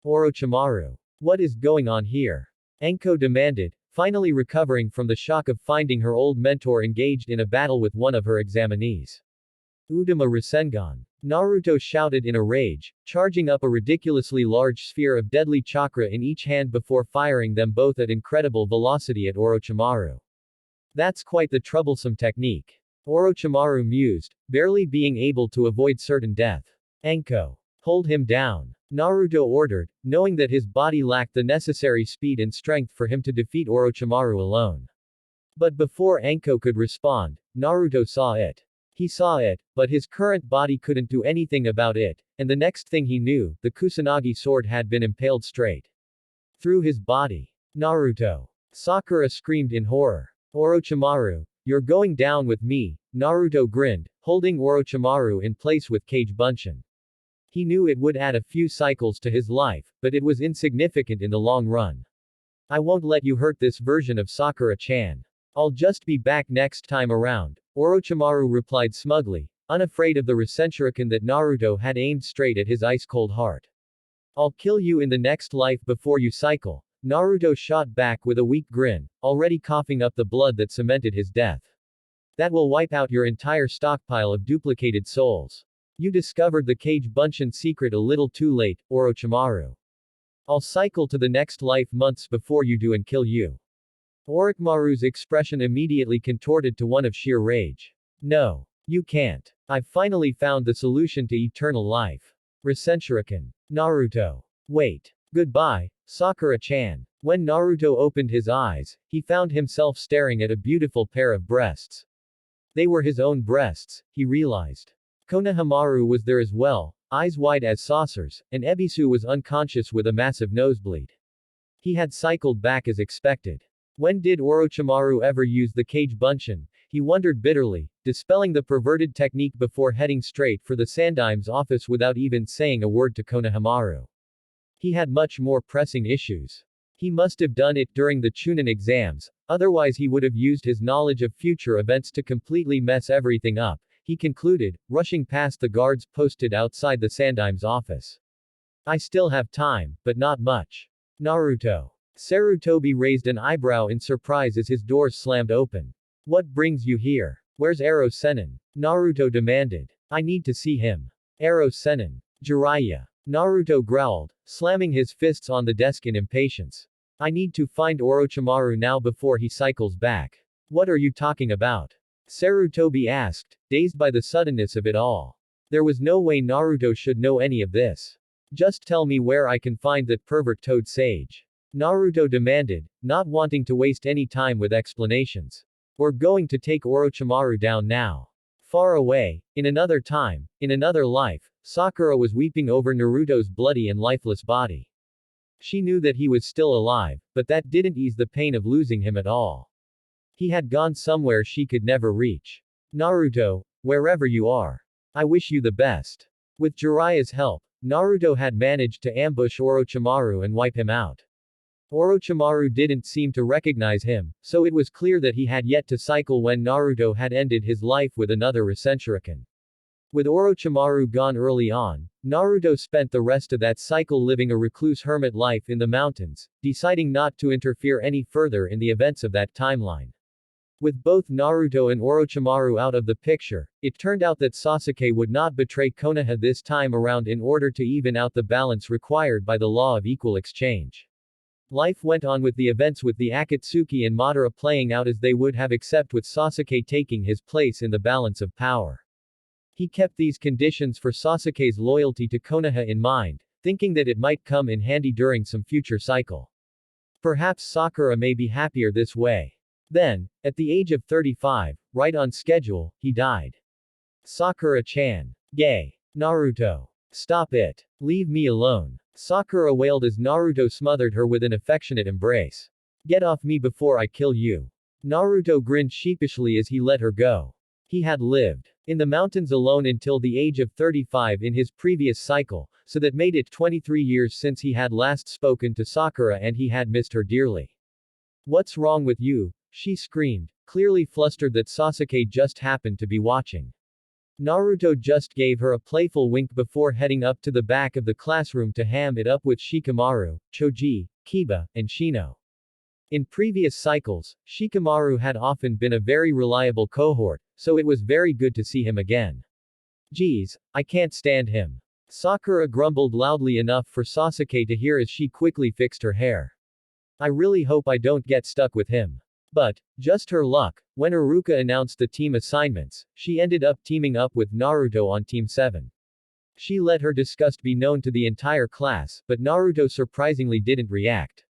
Orochimaru. What is going on here? Enko demanded, finally recovering from the shock of finding her old mentor engaged in a battle with one of her examinees. Udama Rasengan. Naruto shouted in a rage, charging up a ridiculously large sphere of deadly chakra in each hand before firing them both at incredible velocity at Orochimaru. That's quite the troublesome technique. Orochimaru mused, barely being able to avoid certain death. Enko. Hold him down. Naruto ordered, knowing that his body lacked the necessary speed and strength for him to defeat Orochimaru alone. But before Enko could respond, Naruto saw it. He saw it, but his current body couldn't do anything about it, and the next thing he knew, the Kusanagi sword had been impaled straight through his body. Naruto. Sakura screamed in horror. Orochimaru, you're going down with me, Naruto grinned, holding Orochimaru in place with Kage Bunshin. He knew it would add a few cycles to his life, but it was insignificant in the long run. I won't let you hurt this version of Sakura-chan. I'll just be back next time around, Orochimaru replied smugly, unafraid of the Rasenshuriken that Naruto had aimed straight at his ice-cold heart. I'll kill you in the next life before you cycle, Naruto shot back with a weak grin, already coughing up the blood that cemented his death. That will wipe out your entire stockpile of duplicated souls. You discovered the Kage Bunshin secret a little too late, Orochimaru. I'll cycle to the next life months before you do and kill you. Orochimaru's expression immediately contorted to one of sheer rage. No. You can't. I've finally found the solution to eternal life. Rasenshuriken. Naruto. Wait. Goodbye, Sakura-chan. When Naruto opened his eyes, he found himself staring at a beautiful pair of breasts. They were his own breasts, he realized. Konohamaru was there as well, eyes wide as saucers, and Ebisu was unconscious with a massive nosebleed. He had cycled back as expected. When did Orochimaru ever use the Kage Bunshin? He wondered bitterly, dispelling the perverted technique before heading straight for the Sandaim's office without even saying a word to Konohamaru. He had much more pressing issues. He must have done it during the Chunin exams, otherwise he would have used his knowledge of future events to completely mess everything up, he concluded, rushing past the guards posted outside the Sandaim's office. I still have time, but not much. Naruto. Sarutobi raised an eyebrow in surprise as his doors slammed open. What brings you here? Where's Ero Sennin? Naruto demanded. I need to see him. Ero Sennin. Jiraiya. Naruto growled, slamming his fists on the desk in impatience. I need to find Orochimaru now before he cycles back. What are you talking about? Sarutobi asked, dazed by the suddenness of it all. There was no way Naruto should know any of this. Just tell me where I can find that pervert toad sage. Naruto demanded, not wanting to waste any time with explanations. We're going to take Orochimaru down now. Far away, in another time, in another life, Sakura was weeping over Naruto's bloody and lifeless body. She knew that he was still alive, but that didn't ease the pain of losing him at all. He had gone somewhere she could never reach. Naruto, wherever you are. I wish you the best. With Jiraiya's help, Naruto had managed to ambush Orochimaru and wipe him out. Orochimaru didn't seem to recognize him, so it was clear that he had yet to cycle when Naruto had ended his life with another Rasenshuriken. With Orochimaru gone early on, Naruto spent the rest of that cycle living a recluse hermit life in the mountains, deciding not to interfere any further in the events of that timeline. With both Naruto and Orochimaru out of the picture, it turned out that Sasuke would not betray Konoha this time around in order to even out the balance required by the law of equal exchange. Life went on with the events with the Akatsuki and Madara playing out as they would have except with Sasuke taking his place in the balance of power. He kept these conditions for Sasuke's loyalty to Konoha in mind, thinking that it might come in handy during some future cycle. Perhaps Sakura may be happier this way. Then, at the age of 35, right on schedule, he died. Sakura-chan. Gay. Naruto. Stop it. Leave me alone. Sakura wailed as Naruto smothered her with an affectionate embrace. Get off me before I kill you. Naruto grinned sheepishly as he let her go. He had lived in the mountains alone until the age of 35 in his previous cycle, so that made it 23 years since he had last spoken to Sakura and he had missed her dearly. What's wrong with you? She screamed, clearly flustered that Sasuke just happened to be watching. Naruto just gave her a playful wink before heading up to the back of the classroom to ham it up with Shikamaru, Choji, Kiba, and Shino. In previous cycles, Shikamaru had often been a very reliable cohort, so it was very good to see him again. Geez, I can't stand him. Sakura grumbled loudly enough for Sasuke to hear as she quickly fixed her hair. I really hope I don't get stuck with him. But, just her luck, when Iruka announced the team assignments, she ended up teaming up with Naruto on Team 7. She let her disgust be known to the entire class, but Naruto surprisingly didn't react.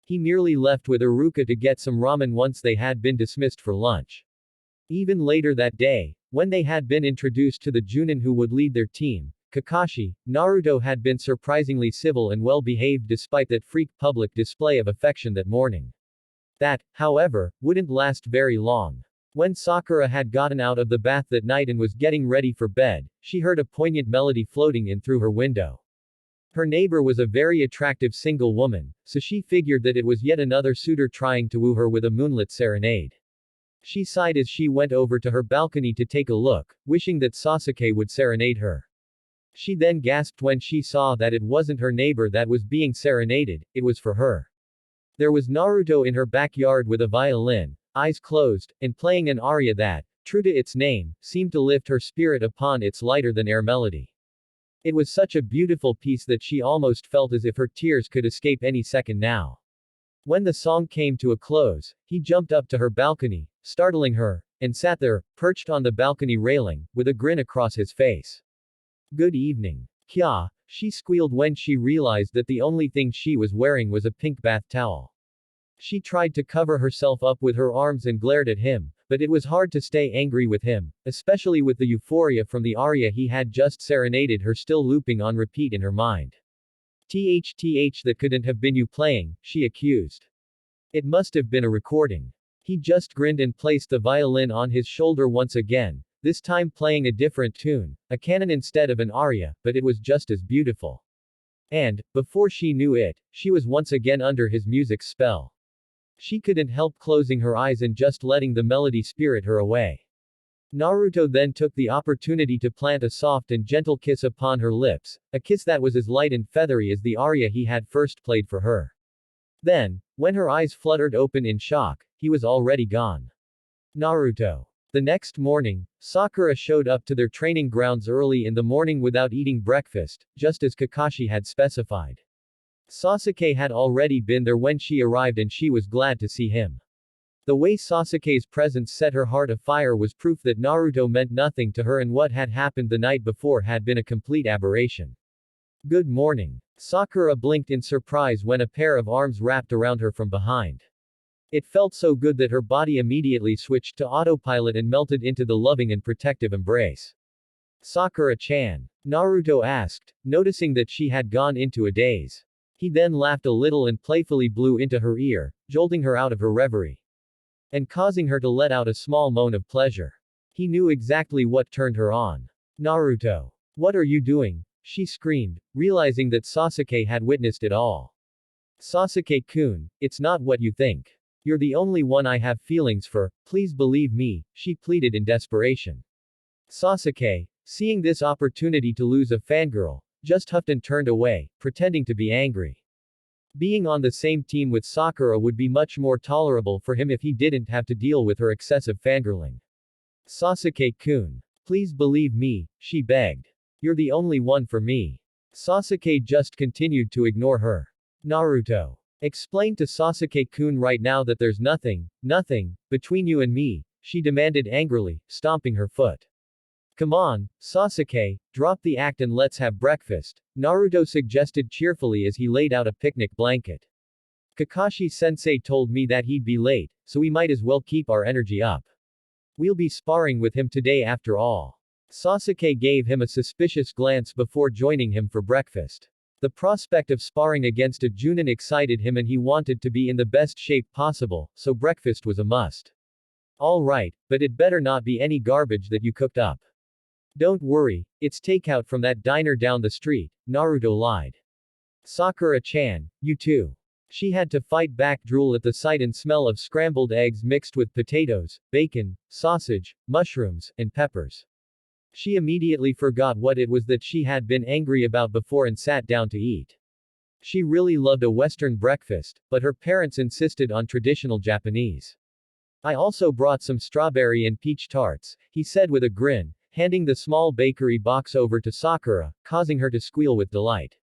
He merely left with Iruka to get some ramen once they had been dismissed for lunch. Even later that day, when they had been introduced to the Junin who would lead their team, Kakashi, Naruto had been surprisingly civil and well-behaved despite that freak public display of affection that morning. That, however, wouldn't last very long. When Sakura had gotten out of the bath that night and was getting ready for bed, she heard a poignant melody floating in through her window. Her neighbor was a very attractive single woman, so she figured that it was yet another suitor trying to woo her with a moonlit serenade. She sighed as she went over to her balcony to take a look, wishing that Sasuke would serenade her. She then gasped when she saw that it wasn't her neighbor that was being serenaded, it was for her. There was Naruto in her backyard with a violin, eyes closed, and playing an aria that, true to its name, seemed to lift her spirit upon its lighter-than-air melody. It was such a beautiful piece that she almost felt as if her tears could escape any second now. When the song came to a close, he jumped up to her balcony, startling her, and sat there, perched on the balcony railing, with a grin across his face. Good evening. Kya, she squealed when she realized that the only thing she was wearing was a pink bath towel. She tried to cover herself up with her arms and glared at him, but it was hard to stay angry with him, especially with the euphoria from the aria he had just serenaded her still looping on repeat in her mind. Th, that couldn't have been you playing, she accused. It must have been a recording. He just grinned and placed the violin on his shoulder once again, this time playing a different tune, a canon instead of an aria, but it was just as beautiful. And, before she knew it, she was once again under his music spell. She couldn't help closing her eyes and just letting the melody spirit her away. Naruto then took the opportunity to plant a soft and gentle kiss upon her lips, a kiss that was as light and feathery as the aria he had first played for her. Then, when her eyes fluttered open in shock, he was already gone. Naruto. The next morning, Sakura showed up to their training grounds early in the morning without eating breakfast, just as Kakashi had specified. Sasuke had already been there when she arrived and she was glad to see him. The way Sasuke's presence set her heart afire was proof that Naruto meant nothing to her and what had happened the night before had been a complete aberration. Good morning. Sakura blinked in surprise when a pair of arms wrapped around her from behind. It felt so good that her body immediately switched to autopilot and melted into the loving and protective embrace. Sakura-chan? Naruto asked, noticing that she had gone into a daze. He then laughed a little and playfully blew into her ear, jolting her out of her reverie. And causing her to let out a small moan of pleasure. He knew exactly what turned her on. Naruto. What are you doing? She screamed, realizing that Sasuke had witnessed it all. Sasuke-kun, it's not what you think. You're the only one I have feelings for, please believe me, she pleaded in desperation. Sasuke, Seeing this opportunity to lose a fangirl, just huffed and turned away, pretending to be angry. Being on the same team with Sakura would be much more tolerable for him if he didn't have to deal with her excessive fangirling. Sasuke-kun. Please believe me, she begged. You're the only one for me. Sasuke just continued to ignore her. Naruto. Explain to Sasuke-kun right now that there's nothing, between you and me, she demanded angrily, stomping her foot. Come on, Sasuke, drop the act and let's have breakfast, Naruto suggested cheerfully as he laid out a picnic blanket. Kakashi-sensei told me that he'd be late, so we might as well keep our energy up. We'll be sparring with him today after all. Sasuke gave him a suspicious glance before joining him for breakfast. The prospect of sparring against a Junin excited him and he wanted to be in the best shape possible, so breakfast was a must. All right, but it better not be any garbage that you cooked up. Don't worry, it's takeout from that diner down the street, Naruto lied. Sakura-chan, you too. She had to fight back drool at the sight and smell of scrambled eggs mixed with potatoes, bacon, sausage, mushrooms, and peppers. She immediately forgot what it was that she had been angry about before and sat down to eat. She really loved a Western breakfast, but her parents insisted on traditional Japanese. I also brought some strawberry and peach tarts, he said with a grin, handing the small bakery box over to Sakura, causing her to squeal with delight.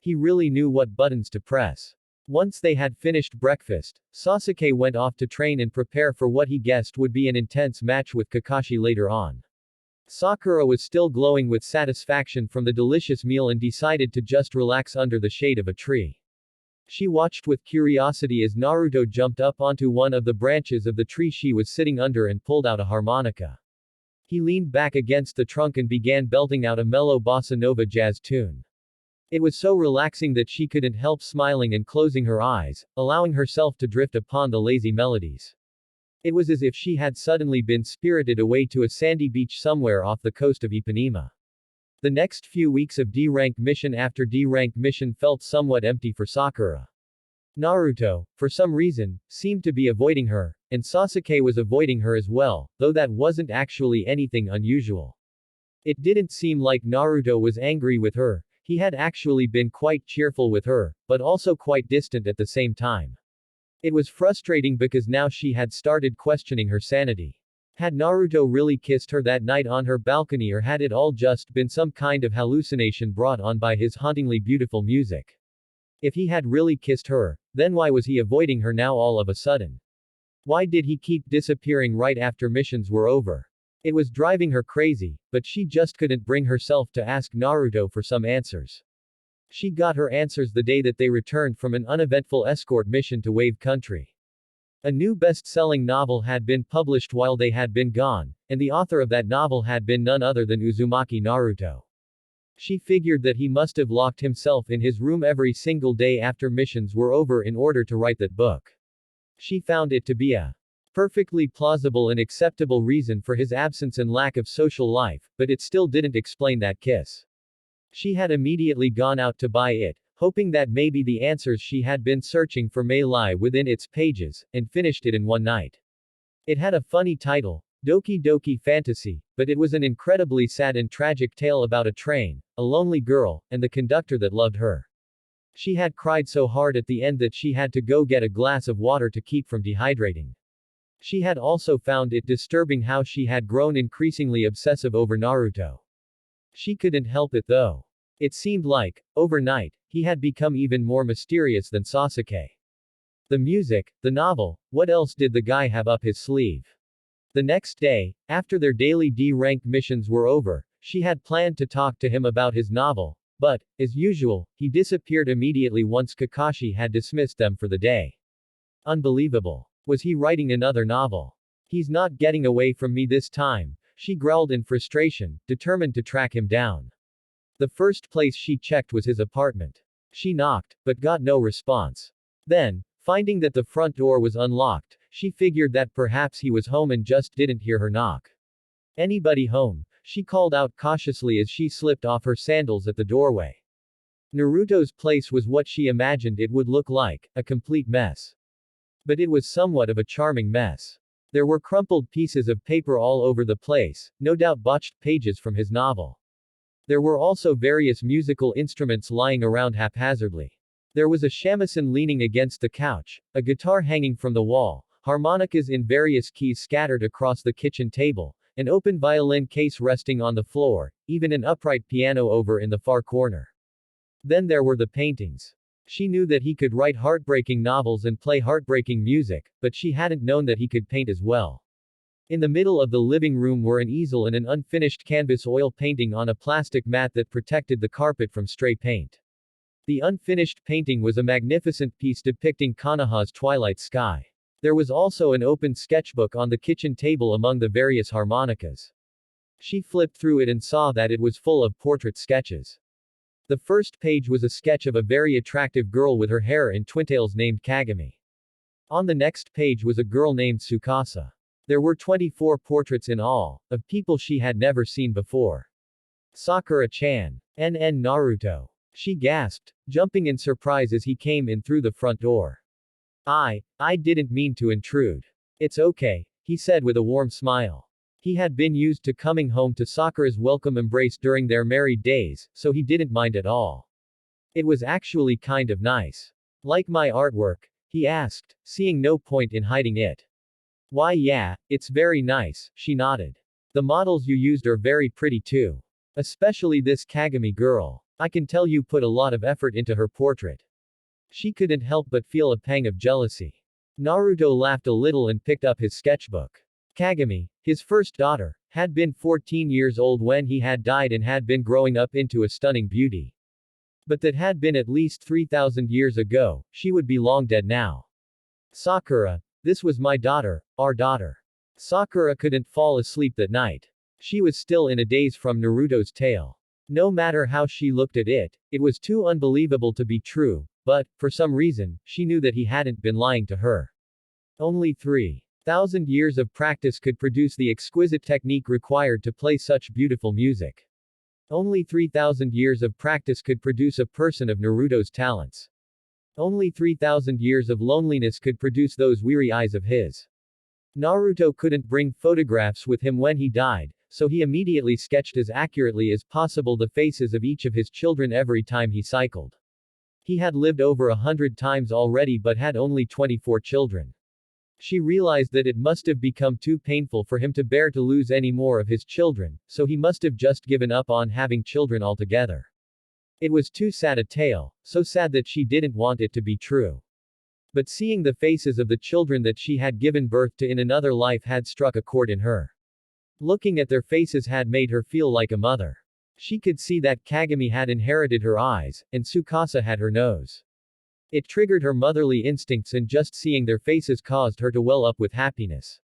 He really knew what buttons to press. Once they had finished breakfast, Sasuke went off to train and prepare for what he guessed would be an intense match with Kakashi later on. Sakura was still glowing with satisfaction from the delicious meal and decided to just relax under the shade of a tree. She watched with curiosity as Naruto jumped up onto one of the branches of the tree she was sitting under and pulled out a harmonica. He leaned back against the trunk and began belting out a mellow bossa nova jazz tune. It was so relaxing that she couldn't help smiling and closing her eyes, allowing herself to drift upon the lazy melodies. It was as if she had suddenly been spirited away to a sandy beach somewhere off the coast of Ipanema. The next few weeks of D-rank mission after D-rank mission felt somewhat empty for Sakura. Naruto, for some reason, seemed to be avoiding her, and Sasuke was avoiding her as well, though that wasn't actually anything unusual. It didn't seem like Naruto was angry with her, he had actually been quite cheerful with her, but also quite distant at the same time. It was frustrating because now she had started questioning her sanity. Had Naruto really kissed her that night on her balcony or had it all just been some kind of hallucination brought on by his hauntingly beautiful music? If he had really kissed her, then why was he avoiding her now all of a sudden? Why did he keep disappearing right after missions were over? It was driving her crazy, but she just couldn't bring herself to ask Naruto for some answers. She got her answers the day that they returned from an uneventful escort mission to Wave Country. A new best-selling novel had been published while they had been gone, and the author of that novel had been none other than Uzumaki Naruto. She figured that he must have locked himself in his room every single day after missions were over in order to write that book. She found it to be a perfectly plausible and acceptable reason for his absence and lack of social life, but it still didn't explain that kiss. She had immediately gone out to buy it, hoping that maybe the answers she had been searching for may lie within its pages, and finished it in one night. It had a funny title, Doki Doki Fantasy, but it was an incredibly sad and tragic tale about a train, a lonely girl, and the conductor that loved her. She had cried so hard at the end that she had to go get a glass of water to keep from dehydrating. She had also found it disturbing how she had grown increasingly obsessive over Naruto. She couldn't help it though. It seemed like, overnight, he had become even more mysterious than Sasuke. The music, the novel, what else did the guy have up his sleeve? The next day, after their daily D-rank missions were over, she had planned to talk to him about his novel, but, as usual, he disappeared immediately once Kakashi had dismissed them for the day. Unbelievable. Was he writing another novel? He's not getting away from me this time, she growled in frustration, determined to track him down. The first place she checked was his apartment. She knocked, but got no response. Then, finding that the front door was unlocked, she figured that perhaps he was home and just didn't hear her knock. Anybody home? She called out cautiously as she slipped off her sandals at the doorway. Naruto's place was what she imagined it would look like, a complete mess. But it was somewhat of a charming mess. There were crumpled pieces of paper all over the place, no doubt botched pages from his novel. There were also various musical instruments lying around haphazardly. There was a shamisen leaning against the couch, a guitar hanging from the wall, harmonicas in various keys scattered across the kitchen table, an open violin case resting on the floor, even an upright piano over in the far corner. Then there were the paintings. She knew that he could write heartbreaking novels and play heartbreaking music, but she hadn't known that he could paint as well. In the middle of the living room were an easel and an unfinished canvas oil painting on a plastic mat that protected the carpet from stray paint. The unfinished painting was a magnificent piece depicting Konoha's twilight sky. There was also an open sketchbook on the kitchen table among the various harmonicas. She flipped through it and saw that it was full of portrait sketches. The first page was a sketch of a very attractive girl with her hair in twintails named Kagami. On the next page was a girl named Tsukasa. There were 24 portraits in all, of people she had never seen before. Sakura-chan. NN Naruto. She gasped, jumping in surprise as he came in through the front door. I didn't mean to intrude. It's okay, he said with a warm smile. He had been used to coming home to Sakura's welcome embrace during their married days, so he didn't mind at all. It was actually kind of nice. Like my artwork? He asked, seeing no point in hiding it. Why yeah, it's very nice, she nodded. The models you used are very pretty too. Especially this Kagami girl. I can tell you put a lot of effort into her portrait. She couldn't help but feel a pang of jealousy. Naruto laughed a little and picked up his sketchbook. Kagami, his first daughter, had been 14 years old when he had died and had been growing up into a stunning beauty. But that had been at least 3,000 years ago, she would be long dead now. Sakura, this was my daughter, our daughter. Sakura couldn't fall asleep that night. She was still in a daze from Naruto's tale. No matter how she looked at it, it was too unbelievable to be true, but, for some reason, she knew that he hadn't been lying to her. Only 3,000 years of practice could produce the exquisite technique required to play such beautiful music. Only 3,000 years of practice could produce a person of Naruto's talents. Only 3,000 years of loneliness could produce those weary eyes of his. Naruto couldn't bring photographs with him when he died, so he immediately sketched as accurately as possible the faces of each of his children every time he cycled. He had lived over 100 times already but had only 24 children. She realized that it must have become too painful for him to bear to lose any more of his children, so he must have just given up on having children altogether. It was too sad a tale, so sad that she didn't want it to be true. But seeing the faces of the children that she had given birth to in another life had struck a chord in her. Looking at their faces had made her feel like a mother. She could see that Kagami had inherited her eyes, and Tsukasa had her nose. It triggered her motherly instincts and just seeing their faces caused her to well up with happiness.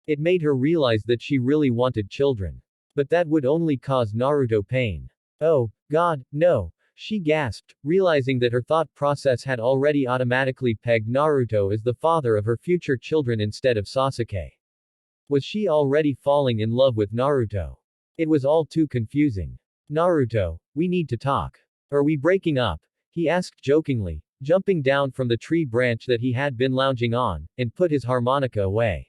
It made her realize that she really wanted children. But that would only cause Naruto pain. Oh, God, no, she gasped, realizing that her thought process had already automatically pegged Naruto as the father of her future children instead of Sasuke. Was she already falling in love with Naruto? It was all too confusing. Naruto, we need to talk. Are we breaking up? He asked jokingly, jumping down from the tree branch that he had been lounging on, and put his harmonica away.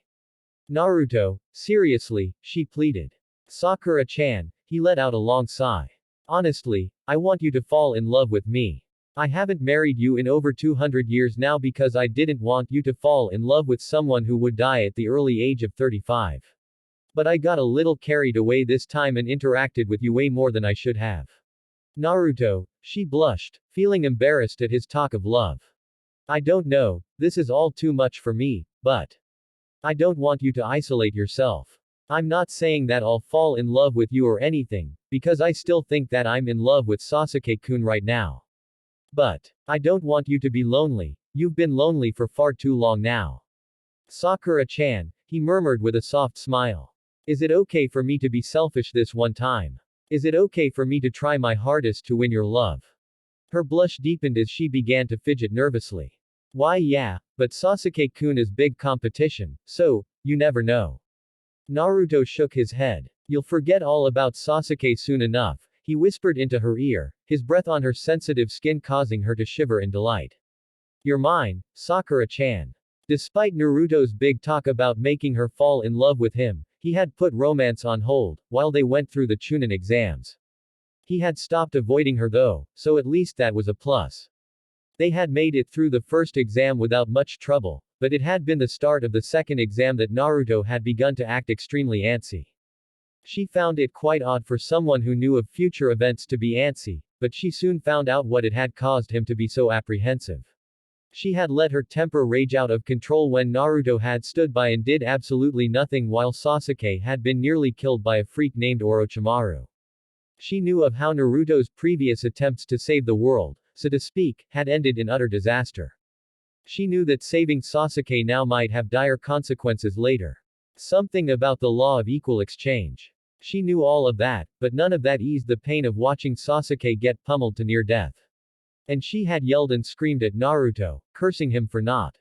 Naruto, seriously, she pleaded. Sakura-chan, he let out a long sigh. Honestly, I want you to fall in love with me. I haven't married you in over 200 years now because I didn't want you to fall in love with someone who would die at the early age of 35. But I got a little carried away this time and interacted with you way more than I should have. Naruto, she blushed, feeling embarrassed at his talk of love. I don't know, this is all too much for me, but I don't want you to isolate yourself. I'm not saying that I'll fall in love with you or anything, because I still think that I'm in love with Sasuke-kun right now. But I don't want you to be lonely, you've been lonely for far too long now. Sakura-chan, he murmured with a soft smile. Is it okay for me to be selfish this one time? Is it okay for me to try my hardest to win your love? Her blush deepened as she began to fidget nervously. Why yeah, but Sasuke-kun is big competition, so, you never know. Naruto shook his head. You'll forget all about Sasuke soon enough, he whispered into her ear, his breath on her sensitive skin causing her to shiver in delight. You're mine, Sakura-chan. Despite Naruto's big talk about making her fall in love with him, he had put romance on hold, while they went through the Chunin exams. He had stopped avoiding her though, so at least that was a plus. They had made it through the first exam without much trouble, but it had been the start of the second exam that Naruto had begun to act extremely antsy. She found it quite odd for someone who knew of future events to be antsy, but she soon found out what it had caused him to be so apprehensive. She had let her temper rage out of control when Naruto had stood by and did absolutely nothing while Sasuke had been nearly killed by a freak named Orochimaru. She knew of how Naruto's previous attempts to save the world, so to speak, had ended in utter disaster. She knew that saving Sasuke now might have dire consequences later. Something about the law of equal exchange. She knew all of that, but none of that eased the pain of watching Sasuke get pummeled to near death. And she had yelled and screamed at Naruto, cursing him for not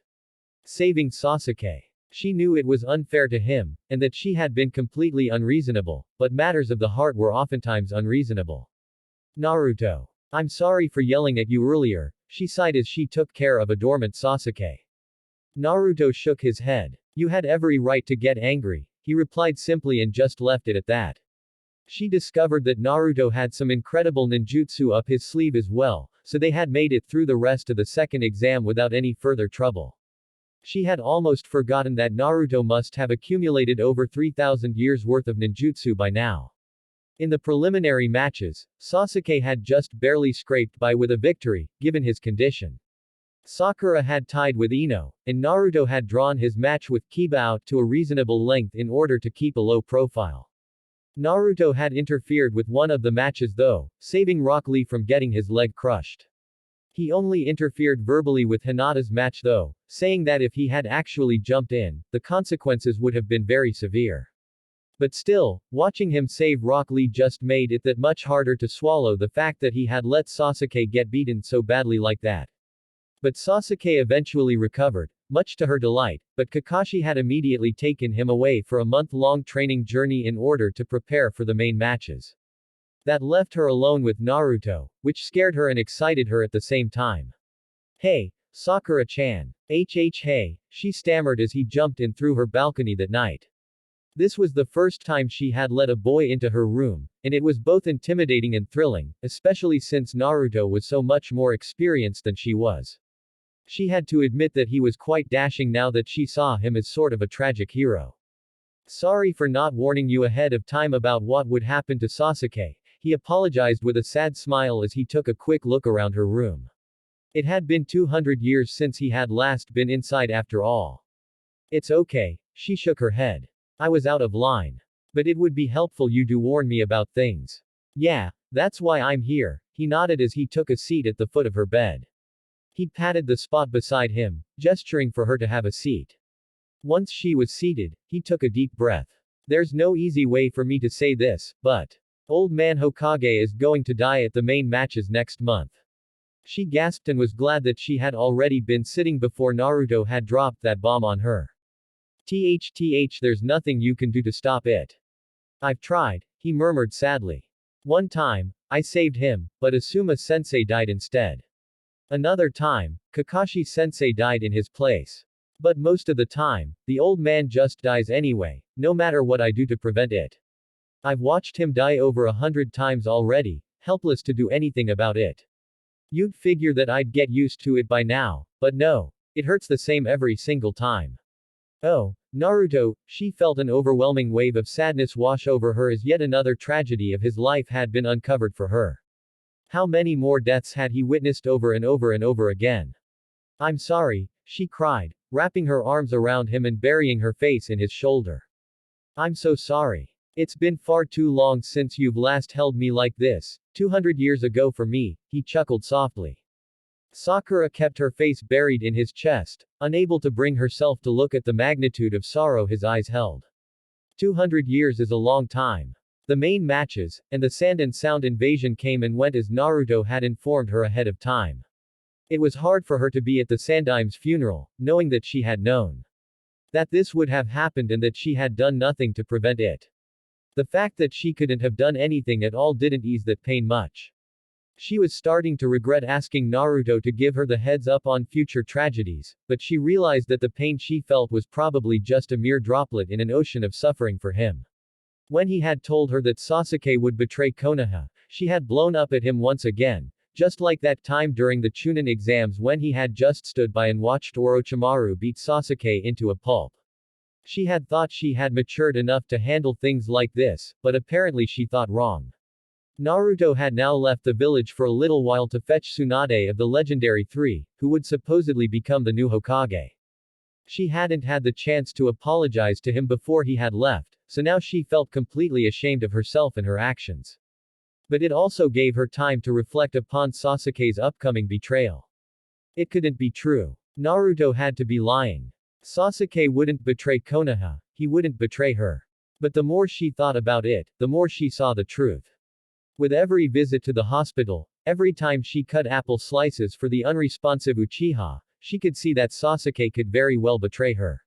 saving Sasuke. She knew it was unfair to him, and that she had been completely unreasonable, but matters of the heart were oftentimes unreasonable. Naruto. I'm sorry for yelling at you earlier, she sighed as she took care of a dormant Sasuke. Naruto shook his head. You had every right to get angry, he replied simply and just left it at that. She discovered that Naruto had some incredible ninjutsu up his sleeve as well, so they had made it through the rest of the second exam without any further trouble. She had almost forgotten that Naruto must have accumulated over 3,000 years worth of ninjutsu by now. In the preliminary matches, Sasuke had just barely scraped by with a victory, given his condition. Sakura had tied with Ino, and Naruto had drawn his match with Kiba out to a reasonable length in order to keep a low profile. Naruto had interfered with one of the matches though, saving Rock Lee from getting his leg crushed. He only interfered verbally with Hinata's match though, saying that if he had actually jumped in, the consequences would have been very severe. But still, watching him save Rock Lee just made it that much harder to swallow the fact that he had let Sasuke get beaten so badly like that. But Sasuke eventually recovered, much to her delight, but Kakashi had immediately taken him away for a month-long training journey in order to prepare for the main matches. That left her alone with Naruto, which scared her and excited her at the same time. Hey, Sakura-chan. Hey, she stammered as he jumped in through her balcony that night. This was the first time she had let a boy into her room, and it was both intimidating and thrilling, especially since Naruto was so much more experienced than she was. She had to admit that he was quite dashing now that she saw him as sort of a tragic hero. Sorry for not warning you ahead of time about what would happen to Sasuke, he apologized with a sad smile as he took a quick look around her room. It had been 200 years since he had last been inside after all. It's okay, she shook her head. I was out of line. But it would be helpful you do warn me about things. Yeah, that's why I'm here, he nodded as he took a seat at the foot of her bed. He patted the spot beside him, gesturing for her to have a seat. Once she was seated, he took a deep breath. There's no easy way for me to say this, but Old Man Hokage is going to die at the main matches next month. She gasped and was glad that she had already been sitting before Naruto had dropped that bomb on her. There's nothing you can do to stop it. I've tried, he murmured sadly. One time, I saved him, but Asuma-sensei died instead. Another time, Kakashi-sensei died in his place. But most of the time, the old man just dies anyway, no matter what I do to prevent it. I've watched him die over 100 times already, helpless to do anything about it. You'd figure that I'd get used to it by now, but no. It hurts the same every single time. Oh, Naruto, she felt an overwhelming wave of sadness wash over her as yet another tragedy of his life had been uncovered for her. How many more deaths had he witnessed over and over and over again? I'm sorry, she cried, wrapping her arms around him and burying her face in his shoulder. I'm so sorry. It's been far too long since you've last held me like this, 200 years ago for me, he chuckled softly. Sakura kept her face buried in his chest, unable to bring herself to look at the magnitude of sorrow his eyes held. 200 years is a long time. The main matches, and the Sand and Sound invasion came and went as Naruto had informed her ahead of time. It was hard for her to be at the Sandaim's funeral, knowing that she had known that this would have happened and that she had done nothing to prevent it. The fact that she couldn't have done anything at all didn't ease that pain much. She was starting to regret asking Naruto to give her the heads up on future tragedies, but she realized that the pain she felt was probably just a mere droplet in an ocean of suffering for him. When he had told her that Sasuke would betray Konoha, she had blown up at him once again, just like that time during the Chunin exams when he had just stood by and watched Orochimaru beat Sasuke into a pulp. She had thought she had matured enough to handle things like this, but apparently she thought wrong. Naruto had now left the village for a little while to fetch Tsunade of the legendary three, who would supposedly become the new Hokage. She hadn't had the chance to apologize to him before he had left, so now she felt completely ashamed of herself and her actions. But it also gave her time to reflect upon Sasuke's upcoming betrayal. It couldn't be true. Naruto had to be lying. Sasuke wouldn't betray Konoha, he wouldn't betray her. But the more she thought about it, the more she saw the truth. With every visit to the hospital, every time she cut apple slices for the unresponsive Uchiha, she could see that Sasuke could very well betray her.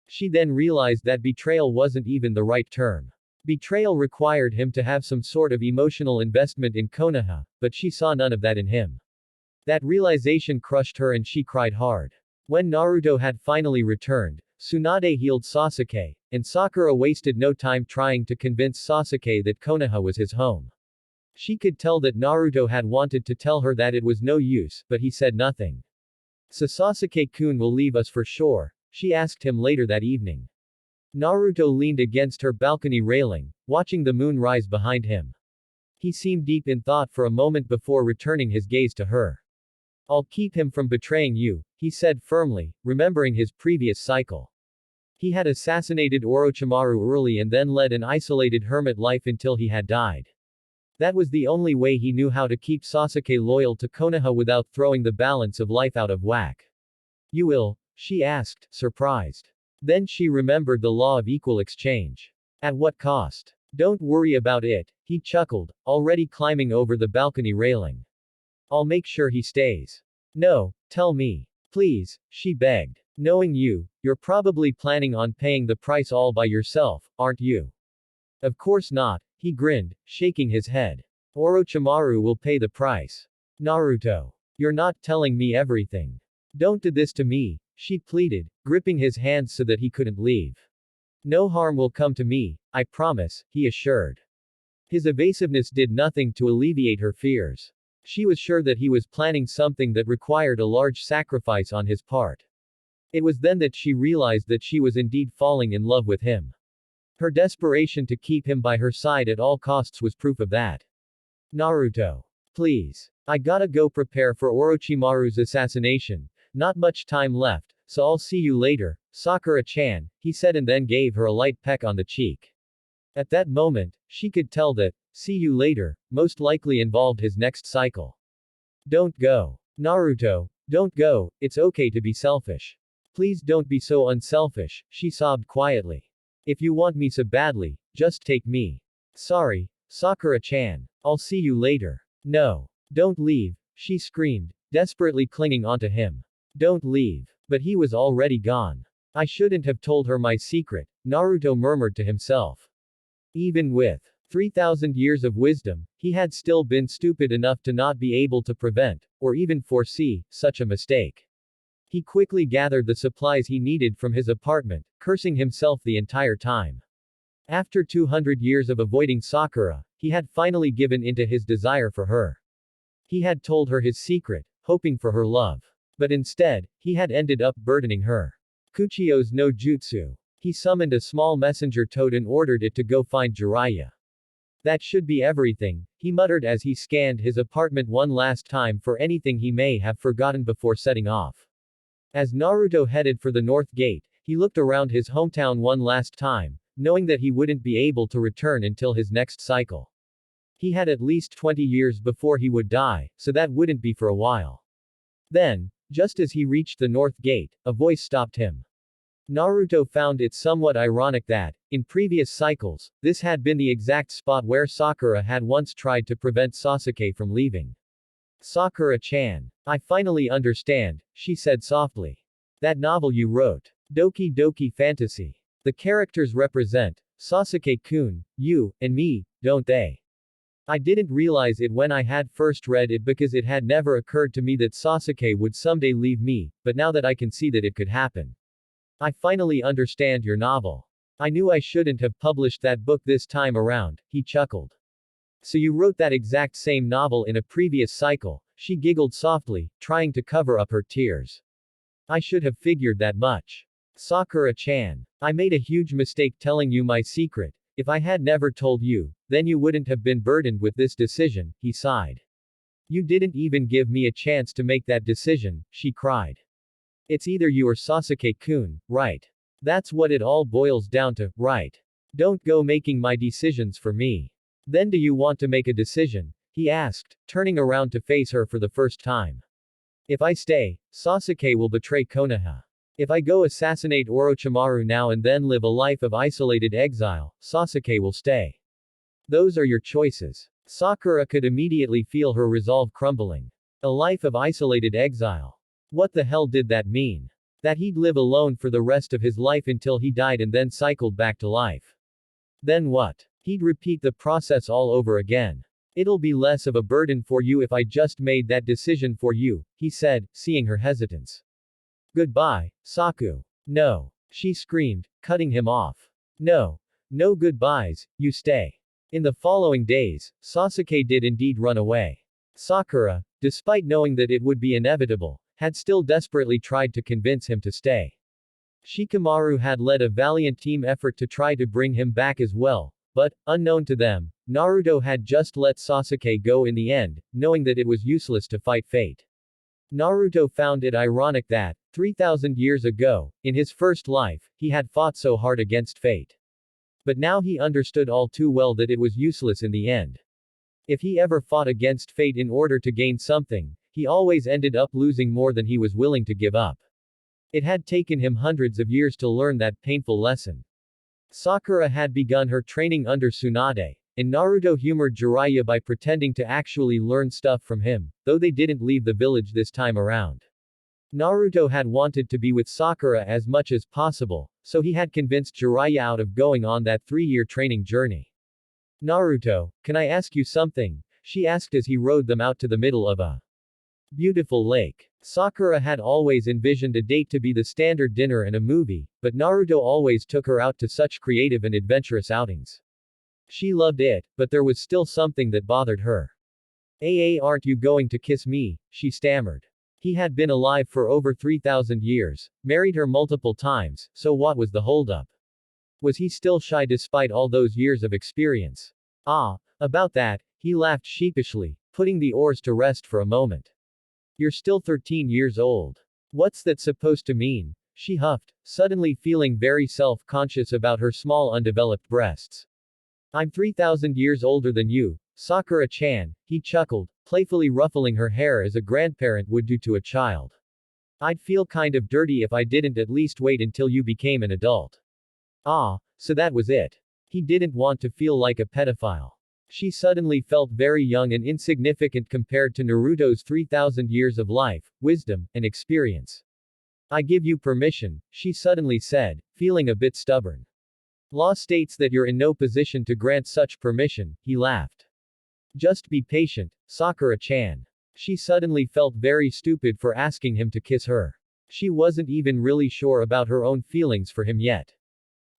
She then realized that betrayal wasn't even the right term. Betrayal required him to have some sort of emotional investment in Konoha, but she saw none of that in him. That realization crushed her and she cried hard. When Naruto had finally returned, Tsunade healed Sasuke, and Sakura wasted no time trying to convince Sasuke that Konoha was his home. She could tell that Naruto had wanted to tell her that it was no use, but he said nothing. So Sasuke-kun will leave us for sure? She asked him later that evening. Naruto leaned against her balcony railing, watching the moon rise behind him. He seemed deep in thought for a moment before returning his gaze to her. I'll keep him from betraying you, he said firmly, remembering his previous cycle. He had assassinated Orochimaru early and then led an isolated hermit life until he had died. That was the only way he knew how to keep Sasuke loyal to Konoha without throwing the balance of life out of whack. You will? She asked, surprised. Then she remembered the law of equal exchange. At what cost? Don't worry about it, he chuckled, already climbing over the balcony railing. I'll make sure he stays. No, tell me. Please, she begged. Knowing you, you're probably planning on paying the price all by yourself, aren't you? Of course not, he grinned, shaking his head. Orochimaru will pay the price. Naruto. You're not telling me everything. Don't do this to me, she pleaded, gripping his hands so that he couldn't leave. No harm will come to me, I promise, he assured. His evasiveness did nothing to alleviate her fears. She was sure that he was planning something that required a large sacrifice on his part. It was then that she realized that she was indeed falling in love with him. Her desperation to keep him by her side at all costs was proof of that. Naruto. Please. I gotta go prepare for Orochimaru's assassination. Not much time left, so I'll see you later, Sakura-chan, he said and then gave her a light peck on the cheek. At that moment, she could tell that, see you later, most likely involved his next cycle. Don't go. Naruto, don't go, it's okay to be selfish. Please don't be so unselfish, she sobbed quietly. If you want me so badly, just take me. Sorry, Sakura-chan. I'll see you later. No. Don't leave, she screamed, desperately clinging onto him. Don't leave. But he was already gone. I shouldn't have told her my secret, Naruto murmured to himself. Even with 3,000 years of wisdom, he had still been stupid enough to not be able to prevent, or even foresee, such a mistake. He quickly gathered the supplies he needed from his apartment, cursing himself the entire time. After 200 years of avoiding Sakura, he had finally given into his desire for her. He had told her his secret, hoping for her love. But instead, he had ended up burdening her. Kuchio's no jutsu. He summoned a small messenger toad and ordered it to go find Jiraiya. That should be everything, he muttered as he scanned his apartment one last time for anything he may have forgotten before setting off. As Naruto headed for the North Gate, he looked around his hometown one last time, knowing that he wouldn't be able to return until his next cycle. He had at least 20 years before he would die, so that wouldn't be for a while. Then, just as he reached the North Gate, a voice stopped him. Naruto found it somewhat ironic that, in previous cycles, this had been the exact spot where Sakura had once tried to prevent Sasuke from leaving. Sakura-chan. I finally understand, she said softly. That novel you wrote. Doki Doki Fantasy. The characters represent Sasuke-kun, you, and me, don't they? I didn't realize it when I had first read it because it had never occurred to me that Sasuke would someday leave me, but now that I can see that it could happen. I finally understand your novel. I knew I shouldn't have published that book this time around, he chuckled. So you wrote that exact same novel in a previous cycle, she giggled softly, trying to cover up her tears. I should have figured that much. Sakura-chan. I made a huge mistake telling you my secret. If I had never told you, then you wouldn't have been burdened with this decision, he sighed. You didn't even give me a chance to make that decision, she cried. It's either you or Sasuke-kun, right? That's what it all boils down to, right? Don't go making my decisions for me. Then do you want to make a decision? He asked, turning around to face her for the first time. If I stay, Sasuke will betray Konoha. If I go assassinate Orochimaru now and then live a life of isolated exile, Sasuke will stay. Those are your choices. Sakura could immediately feel her resolve crumbling. A life of isolated exile. What the hell did that mean? That he'd live alone for the rest of his life until he died and then cycled back to life. Then what? He'd repeat the process all over again. It'll be less of a burden for you if I just made that decision for you, he said, seeing her hesitance. Goodbye, Saku. No. She screamed, cutting him off. No. No goodbyes, you stay. In the following days, Sasuke did indeed run away. Sakura, despite knowing that it would be inevitable, had still desperately tried to convince him to stay. Shikamaru had led a valiant team effort to try to bring him back as well, but, unknown to them, Naruto had just let Sasuke go in the end, knowing that it was useless to fight fate. Naruto found it ironic that, 3,000 years ago, in his first life, he had fought so hard against fate. But now he understood all too well that it was useless in the end. If he ever fought against fate in order to gain something, he always ended up losing more than he was willing to give up. It had taken him hundreds of years to learn that painful lesson. Sakura had begun her training under Tsunade, and Naruto humored Jiraiya by pretending to actually learn stuff from him, though they didn't leave the village this time around. Naruto had wanted to be with Sakura as much as possible, so he had convinced Jiraiya out of going on that 3-year training journey. Naruto, can I ask you something? She asked as he rode them out to the middle of a beautiful lake. Sakura had always envisioned a date to be the standard dinner and a movie, but Naruto always took her out to such creative and adventurous outings. She loved it, but there was still something that bothered her. Aren't you going to kiss me? She stammered. He had been alive for over 3,000 years, married her multiple times, so what was the holdup? Was he still shy despite all those years of experience? About that, he laughed sheepishly, putting the oars to rest for a moment. You're still 13 years old. What's that supposed to mean? She huffed, suddenly feeling very self-conscious about her small undeveloped breasts. I'm 3,000 years older than you, Sakura-chan, he chuckled, playfully ruffling her hair as a grandparent would do to a child. I'd feel kind of dirty if I didn't at least wait until you became an adult. So that was it. He didn't want to feel like a pedophile. She suddenly felt very young and insignificant compared to Naruto's 3,000 years of life, wisdom, and experience. I give you permission, she suddenly said, feeling a bit stubborn. Law states that you're in no position to grant such permission, he laughed. Just be patient, Sakura-chan. She suddenly felt very stupid for asking him to kiss her. She wasn't even really sure about her own feelings for him yet.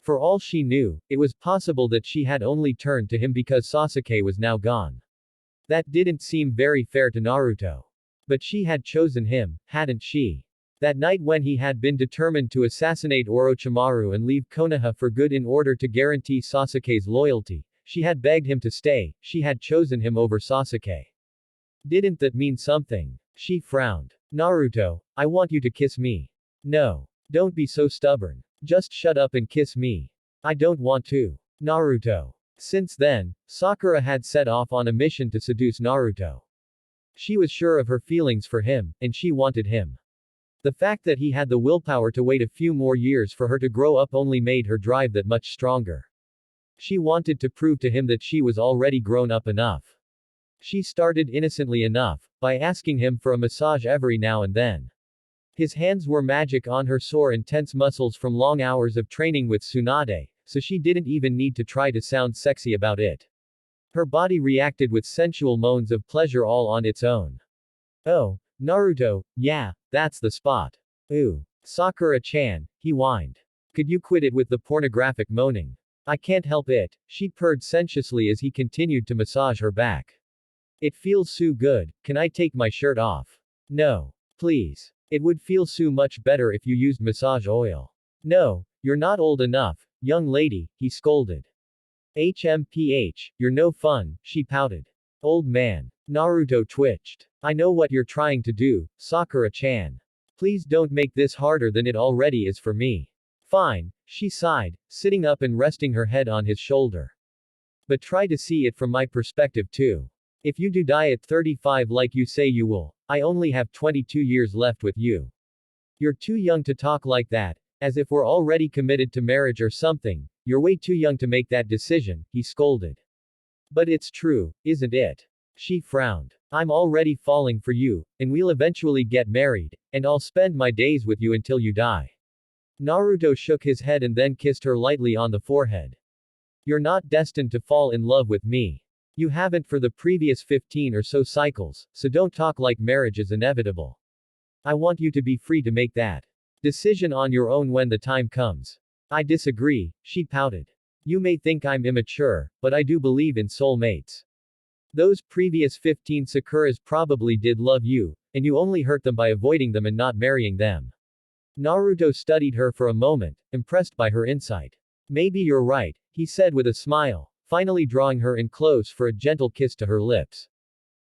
For all she knew, it was possible that she had only turned to him because Sasuke was now gone. That didn't seem very fair to Naruto. But she had chosen him, hadn't she? That night when he had been determined to assassinate Orochimaru and leave Konoha for good in order to guarantee Sasuke's loyalty, she had begged him to stay, she had chosen him over Sasuke. Didn't that mean something? She frowned. Naruto, I want you to kiss me. No. Don't be so stubborn. Just shut up and kiss me. I don't want to. Naruto. Since then, Sakura had set off on a mission to seduce Naruto. She was sure of her feelings for him, and she wanted him. The fact that he had the willpower to wait a few more years for her to grow up only made her drive that much stronger. She wanted to prove to him that she was already grown up enough. She started innocently enough, by asking him for a massage every now and then. His hands were magic on her sore and tense muscles from long hours of training with Tsunade, so she didn't even need to try to sound sexy about it. Her body reacted with sensual moans of pleasure all on its own. Oh, Naruto, yeah, that's the spot. Ooh. Sakura-chan, he whined. Could you quit it with the pornographic moaning? I can't help it, she purred sensuously as he continued to massage her back. It feels so good, can I take my shirt off? No. Please. It would feel so much better if you used massage oil. No, you're not old enough, young lady, he scolded. HMPH, you're no fun, she pouted. Old man. Naruto twitched. I know what you're trying to do, Sakura-chan. Please don't make this harder than it already is for me. Fine, she sighed, sitting up and resting her head on his shoulder. But try to see it from my perspective too. If you do die at 35 like you say you will, I only have 22 years left with you. You're too young to talk like that, as if we're already committed to marriage or something. You're way too young to make that decision, he scolded. But it's true, isn't it? She frowned. I'm already falling for you, and we'll eventually get married, and I'll spend my days with you until you die. Naruto shook his head and then kissed her lightly on the forehead. You're not destined to fall in love with me. You haven't for the previous 15 or so cycles, so don't talk like marriage is inevitable. I want you to be free to make that decision on your own when the time comes. I disagree, she pouted. You may think I'm immature, but I do believe in soulmates. Those previous 15 Sakuras probably did love you, and you only hurt them by avoiding them and not marrying them. Naruto studied her for a moment, impressed by her insight. Maybe you're right, he said with a smile, finally drawing her in close for a gentle kiss to her lips.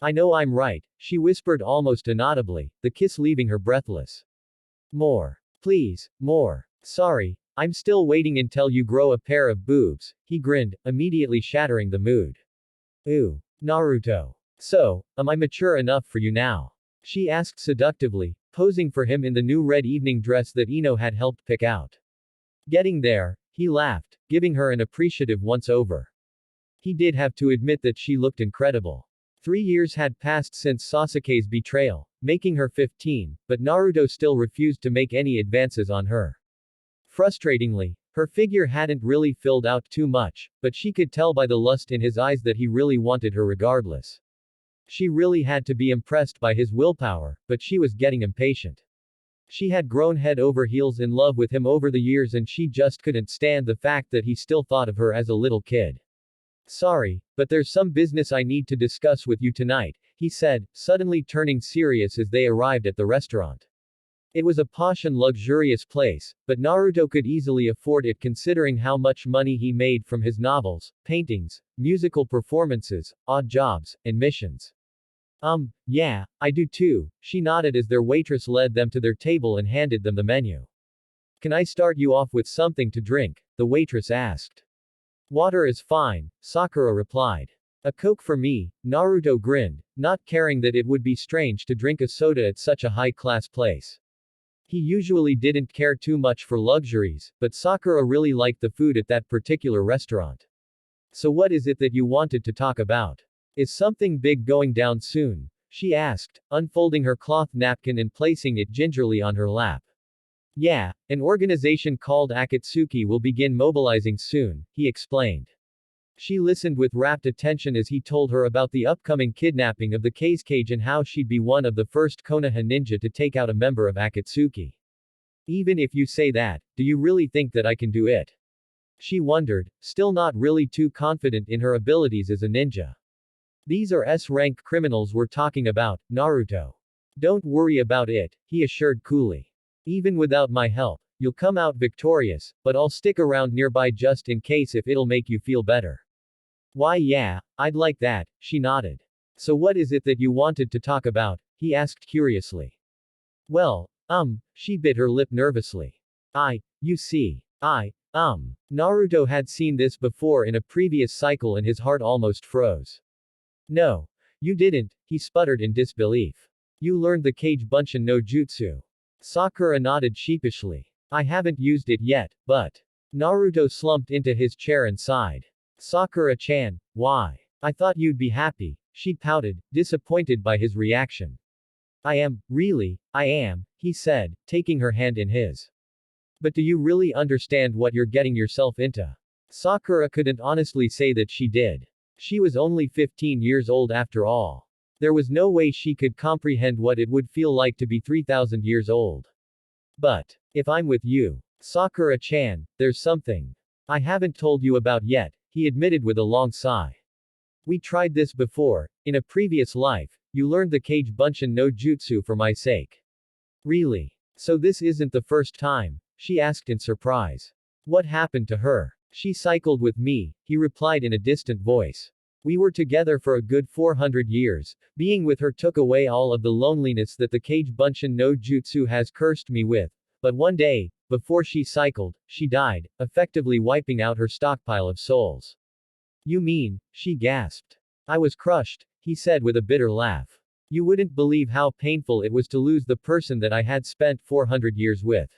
I know I'm right, she whispered almost inaudibly, the kiss leaving her breathless. More. Please, more. Sorry, I'm still waiting until you grow a pair of boobs, he grinned, immediately shattering the mood. Ooh. Naruto. So, am I mature enough for you now? She asked seductively, posing for him in the new red evening dress that Ino had helped pick out. Getting there, he laughed, giving her an appreciative once-over. He did have to admit that she looked incredible. 3 years had passed since Sasuke's betrayal, making her 15, but Naruto still refused to make any advances on her. Frustratingly, her figure hadn't really filled out too much, but she could tell by the lust in his eyes that he really wanted her regardless. She really had to be impressed by his willpower, but she was getting impatient. She had grown head over heels in love with him over the years and she just couldn't stand the fact that he still thought of her as a little kid. Sorry, but there's some business I need to discuss with you tonight, he said, suddenly turning serious as they arrived at the restaurant. It was a posh and luxurious place, but Naruto could easily afford it considering how much money he made from his novels, paintings, musical performances, odd jobs, and missions. Yeah, I do too, she nodded as their waitress led them to their table and handed them the menu. Can I start you off with something to drink? The waitress asked. Water is fine, Sakura replied. A Coke for me, Naruto grinned, not caring that it would be strange to drink a soda at such a high-class place. He usually didn't care too much for luxuries, but Sakura really liked the food at that particular restaurant. So what is it that you wanted to talk about? Is something big going down soon? She asked, unfolding her cloth napkin and placing it gingerly on her lap. Yeah, an organization called Akatsuki will begin mobilizing soon, he explained. She listened with rapt attention as he told her about the upcoming kidnapping of the Kazekage and how she'd be one of the first Konoha ninja to take out a member of Akatsuki. Even if you say that, do you really think that I can do it? She wondered, still not really too confident in her abilities as a ninja. These are S-rank criminals we're talking about, Naruto. Don't worry about it, he assured coolly. Even without my help, you'll come out victorious, but I'll stick around nearby just in case if it'll make you feel better. Why yeah, I'd like that, she nodded. So what is it that you wanted to talk about? He asked curiously. Well, she bit her lip nervously. You see. Naruto had seen this before in a previous cycle and his heart almost froze. No. You didn't, he sputtered in disbelief. You learned the Kage Bunshin no Jutsu. Sakura nodded sheepishly. I haven't used it yet, but. Naruto slumped into his chair and sighed. Sakura-chan, why? I thought you'd be happy, she pouted, disappointed by his reaction. I am, he said, taking her hand in his. But do you really understand what you're getting yourself into? Sakura couldn't honestly say that she did. She was only 15 years old after all. There was no way she could comprehend what it would feel like to be 3,000 years old. But, if I'm with you, Sakura-chan, there's something I haven't told you about yet, he admitted with a long sigh. We tried this before, in a previous life, you learned the Kage Bunshin no Jutsu for my sake. Really? So this isn't the first time? She asked in surprise. What happened to her? She cycled with me, he replied in a distant voice. We were together for a good 400 years, being with her took away all of the loneliness that the Kage Bunshin no Jutsu has cursed me with. But one day, before she cycled, she died, effectively wiping out her stockpile of souls. You mean, she gasped. I was crushed, he said with a bitter laugh. You wouldn't believe how painful it was to lose the person that I had spent 400 years with.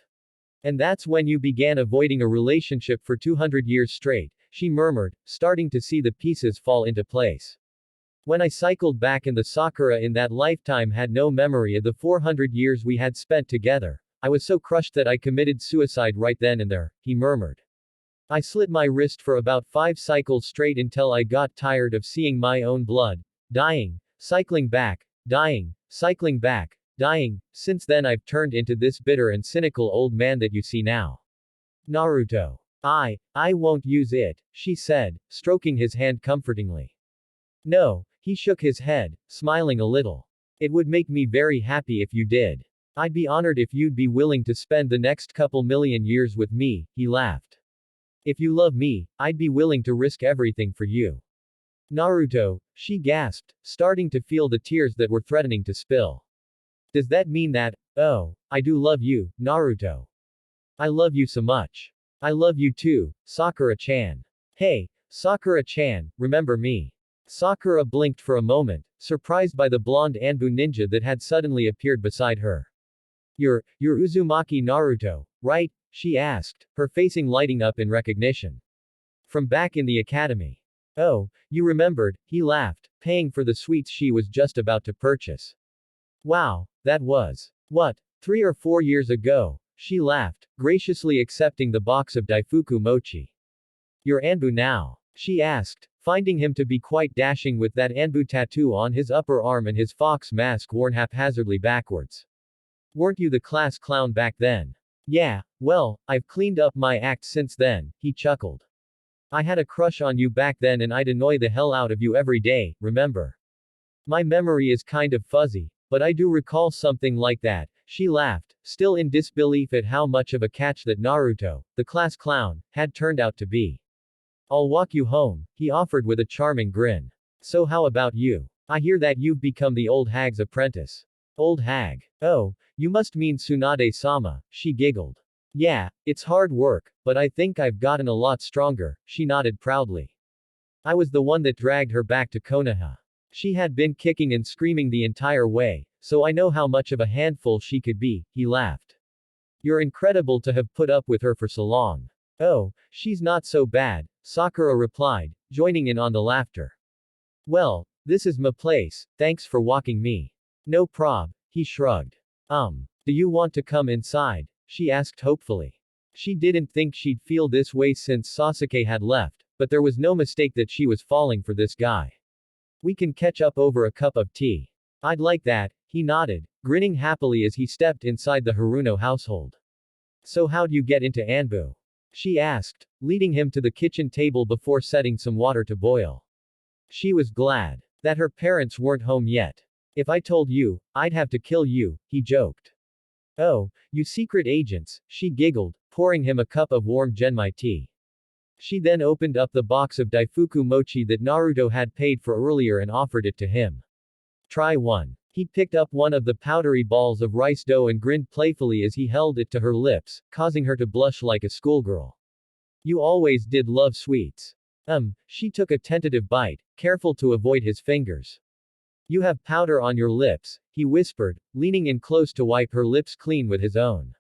And that's when you began avoiding a relationship for 200 years straight, she murmured, starting to see the pieces fall into place. When I cycled back and the Sakura in that lifetime had no memory of the 400 years we had spent together, I was so crushed that I committed suicide right then and there, he murmured. I slit my wrist for about 5 cycles straight until I got tired of seeing my own blood, dying, cycling back, dying, cycling back, dying. Since then I've turned into this bitter and cynical old man that you see now. Naruto. I won't use it, she said, stroking his hand comfortingly. No, he shook his head, smiling a little. It would make me very happy if you did. I'd be honored if you'd be willing to spend the next couple million years with me, he laughed. If you love me, I'd be willing to risk everything for you. Naruto, she gasped, starting to feel the tears that were threatening to spill. Does that mean that, oh, I do love you, Naruto. I love you so much. I love you too, Sakura-chan. Hey, Sakura-chan, remember me? Sakura blinked for a moment, surprised by the blonde Anbu ninja that had suddenly appeared beside her. You're Uzumaki Naruto, right? She asked, her facing lighting up in recognition. From back in the academy. Oh, you remembered, he laughed, paying for the sweets she was just about to purchase. Wow, that was, what, 3 or 4 years ago, she laughed, graciously accepting the box of Daifuku mochi. You're Anbu now? She asked, finding him to be quite dashing with that Anbu tattoo on his upper arm and his fox mask worn haphazardly backwards. Weren't you the class clown back then? Yeah, well, I've cleaned up my act since then, he chuckled. I had a crush on you back then and I'd annoy the hell out of you every day, remember? My memory is kind of fuzzy, but I do recall something like that, she laughed, still in disbelief at how much of a catch that Naruto, the class clown, had turned out to be. I'll walk you home, he offered with a charming grin. So how about you? I hear that you've become the old hag's apprentice. Old hag. Oh, you must mean Tsunade-sama, she giggled. Yeah, it's hard work, but I think I've gotten a lot stronger, she nodded proudly. I was the one that dragged her back to Konoha. She had been kicking and screaming the entire way, so I know how much of a handful she could be, he laughed. You're incredible to have put up with her for so long. Oh, she's not so bad, Sakura replied, joining in on the laughter. Well, this is my place, thanks for walking me. No prob, he shrugged. Do you want to come inside? She asked hopefully. She didn't think she'd feel this way since Sasuke had left, but there was no mistake that she was falling for this guy. We can catch up over a cup of tea. I'd like that, he nodded, grinning happily as he stepped inside the Haruno household. So how'd you get into Anbu? She asked, leading him to the kitchen table before setting some water to boil. She was glad that her parents weren't home yet. If I told you, I'd have to kill you, he joked. Oh, you secret agents, she giggled, pouring him a cup of warm genmai tea. She then opened up the box of Daifuku mochi that Naruto had paid for earlier and offered it to him. Try one. He picked up one of the powdery balls of rice dough and grinned playfully as he held it to her lips, causing her to blush like a schoolgirl. You always did love sweets. She took a tentative bite, careful to avoid his fingers. You have powder on your lips, he whispered, leaning in close to wipe her lips clean with his own.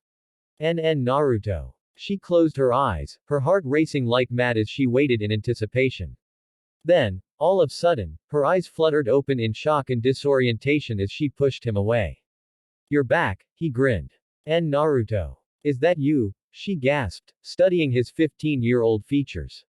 Naruto. She closed her eyes, her heart racing like mad as she waited in anticipation. Then, all of a sudden, her eyes fluttered open in shock and disorientation as she pushed him away. You're back, he grinned. Naruto. Is that you? She gasped, studying his 15-year-old features.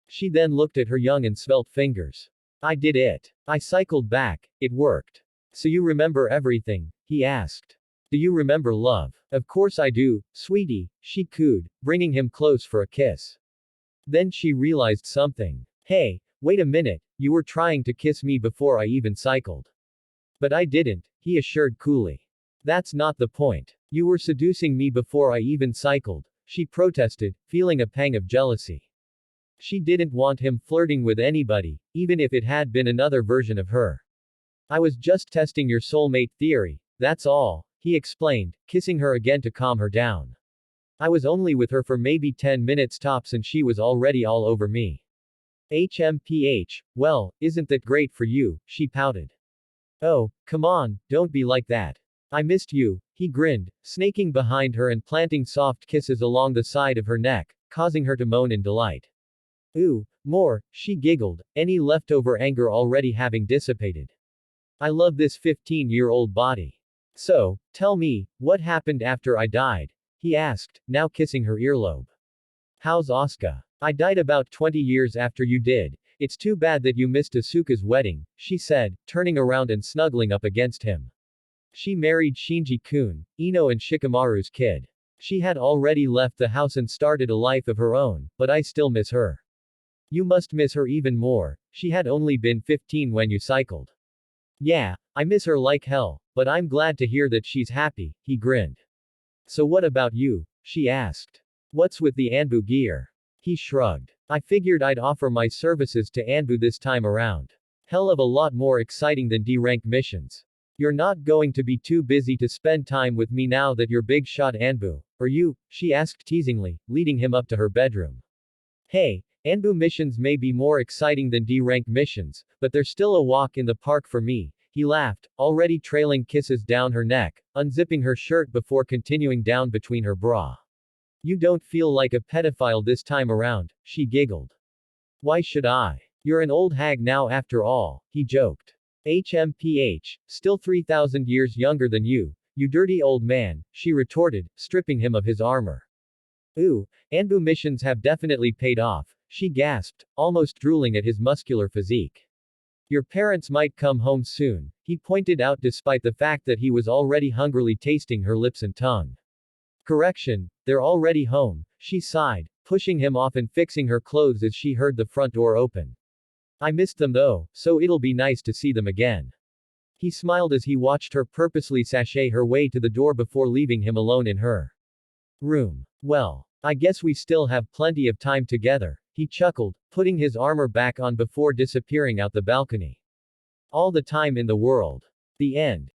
She then looked at her young and svelte fingers. I did it. I cycled back. It worked. So you remember everything? He asked. Do you remember love? Of course I do, sweetie, she cooed, bringing him close for a kiss. Then she realized something. Hey, wait a minute, you were trying to kiss me before I even cycled. But I didn't, he assured coolly. That's not the point. You were seducing me before I even cycled, she protested, feeling a pang of jealousy. She didn't want him flirting with anybody, even if it had been another version of her. I was just testing your soulmate theory, that's all, he explained, kissing her again to calm her down. I was only with her for maybe 10 minutes tops and she was already all over me. HMPH, well, isn't that great for you, she pouted. Oh, come on, don't be like that. I missed you, he grinned, snaking behind her and planting soft kisses along the side of her neck, causing her to moan in delight. Ooh, more, she giggled, any leftover anger already having dissipated. I love this 15-year-old body. So, tell me, what happened after I died? He asked, now kissing her earlobe. How's Asuka? I died about 20 years after you did. It's too bad that you missed Asuka's wedding, she said, turning around and snuggling up against him. She married Shinji-kun, Ino and Shikamaru's kid. She had already left the house and started a life of her own, but I still miss her. You must miss her even more, she had only been 15 when you cycled. Yeah, I miss her like hell, but I'm glad to hear that she's happy, he grinned. So what about you? She asked. What's with the Anbu gear? He shrugged. I figured I'd offer my services to Anbu this time around. Hell of a lot more exciting than D-rank missions. You're not going to be too busy to spend time with me now that you're big shot Anbu, are you? She asked teasingly, leading him up to her bedroom. Hey, Anbu missions may be more exciting than D-rank missions, but they're still a walk in the park for me, he laughed, already trailing kisses down her neck, unzipping her shirt before continuing down between her bra. You don't feel like a pedophile this time around, she giggled. Why should I? You're an old hag now after all, he joked. HMPH, still 3,000 years younger than you dirty old man, she retorted, stripping him of his armor. Ooh, Anbu missions have definitely paid off, she gasped, almost drooling at his muscular physique. Your parents might come home soon, he pointed out despite the fact that he was already hungrily tasting her lips and tongue. Correction, they're already home, she sighed, pushing him off and fixing her clothes as she heard the front door open. I missed them though, so it'll be nice to see them again. He smiled as he watched her purposely sashay her way to the door before leaving him alone in her room. Well, I guess we still have plenty of time together, he chuckled, putting his armor back on before disappearing out the balcony. All the time in the world. The end.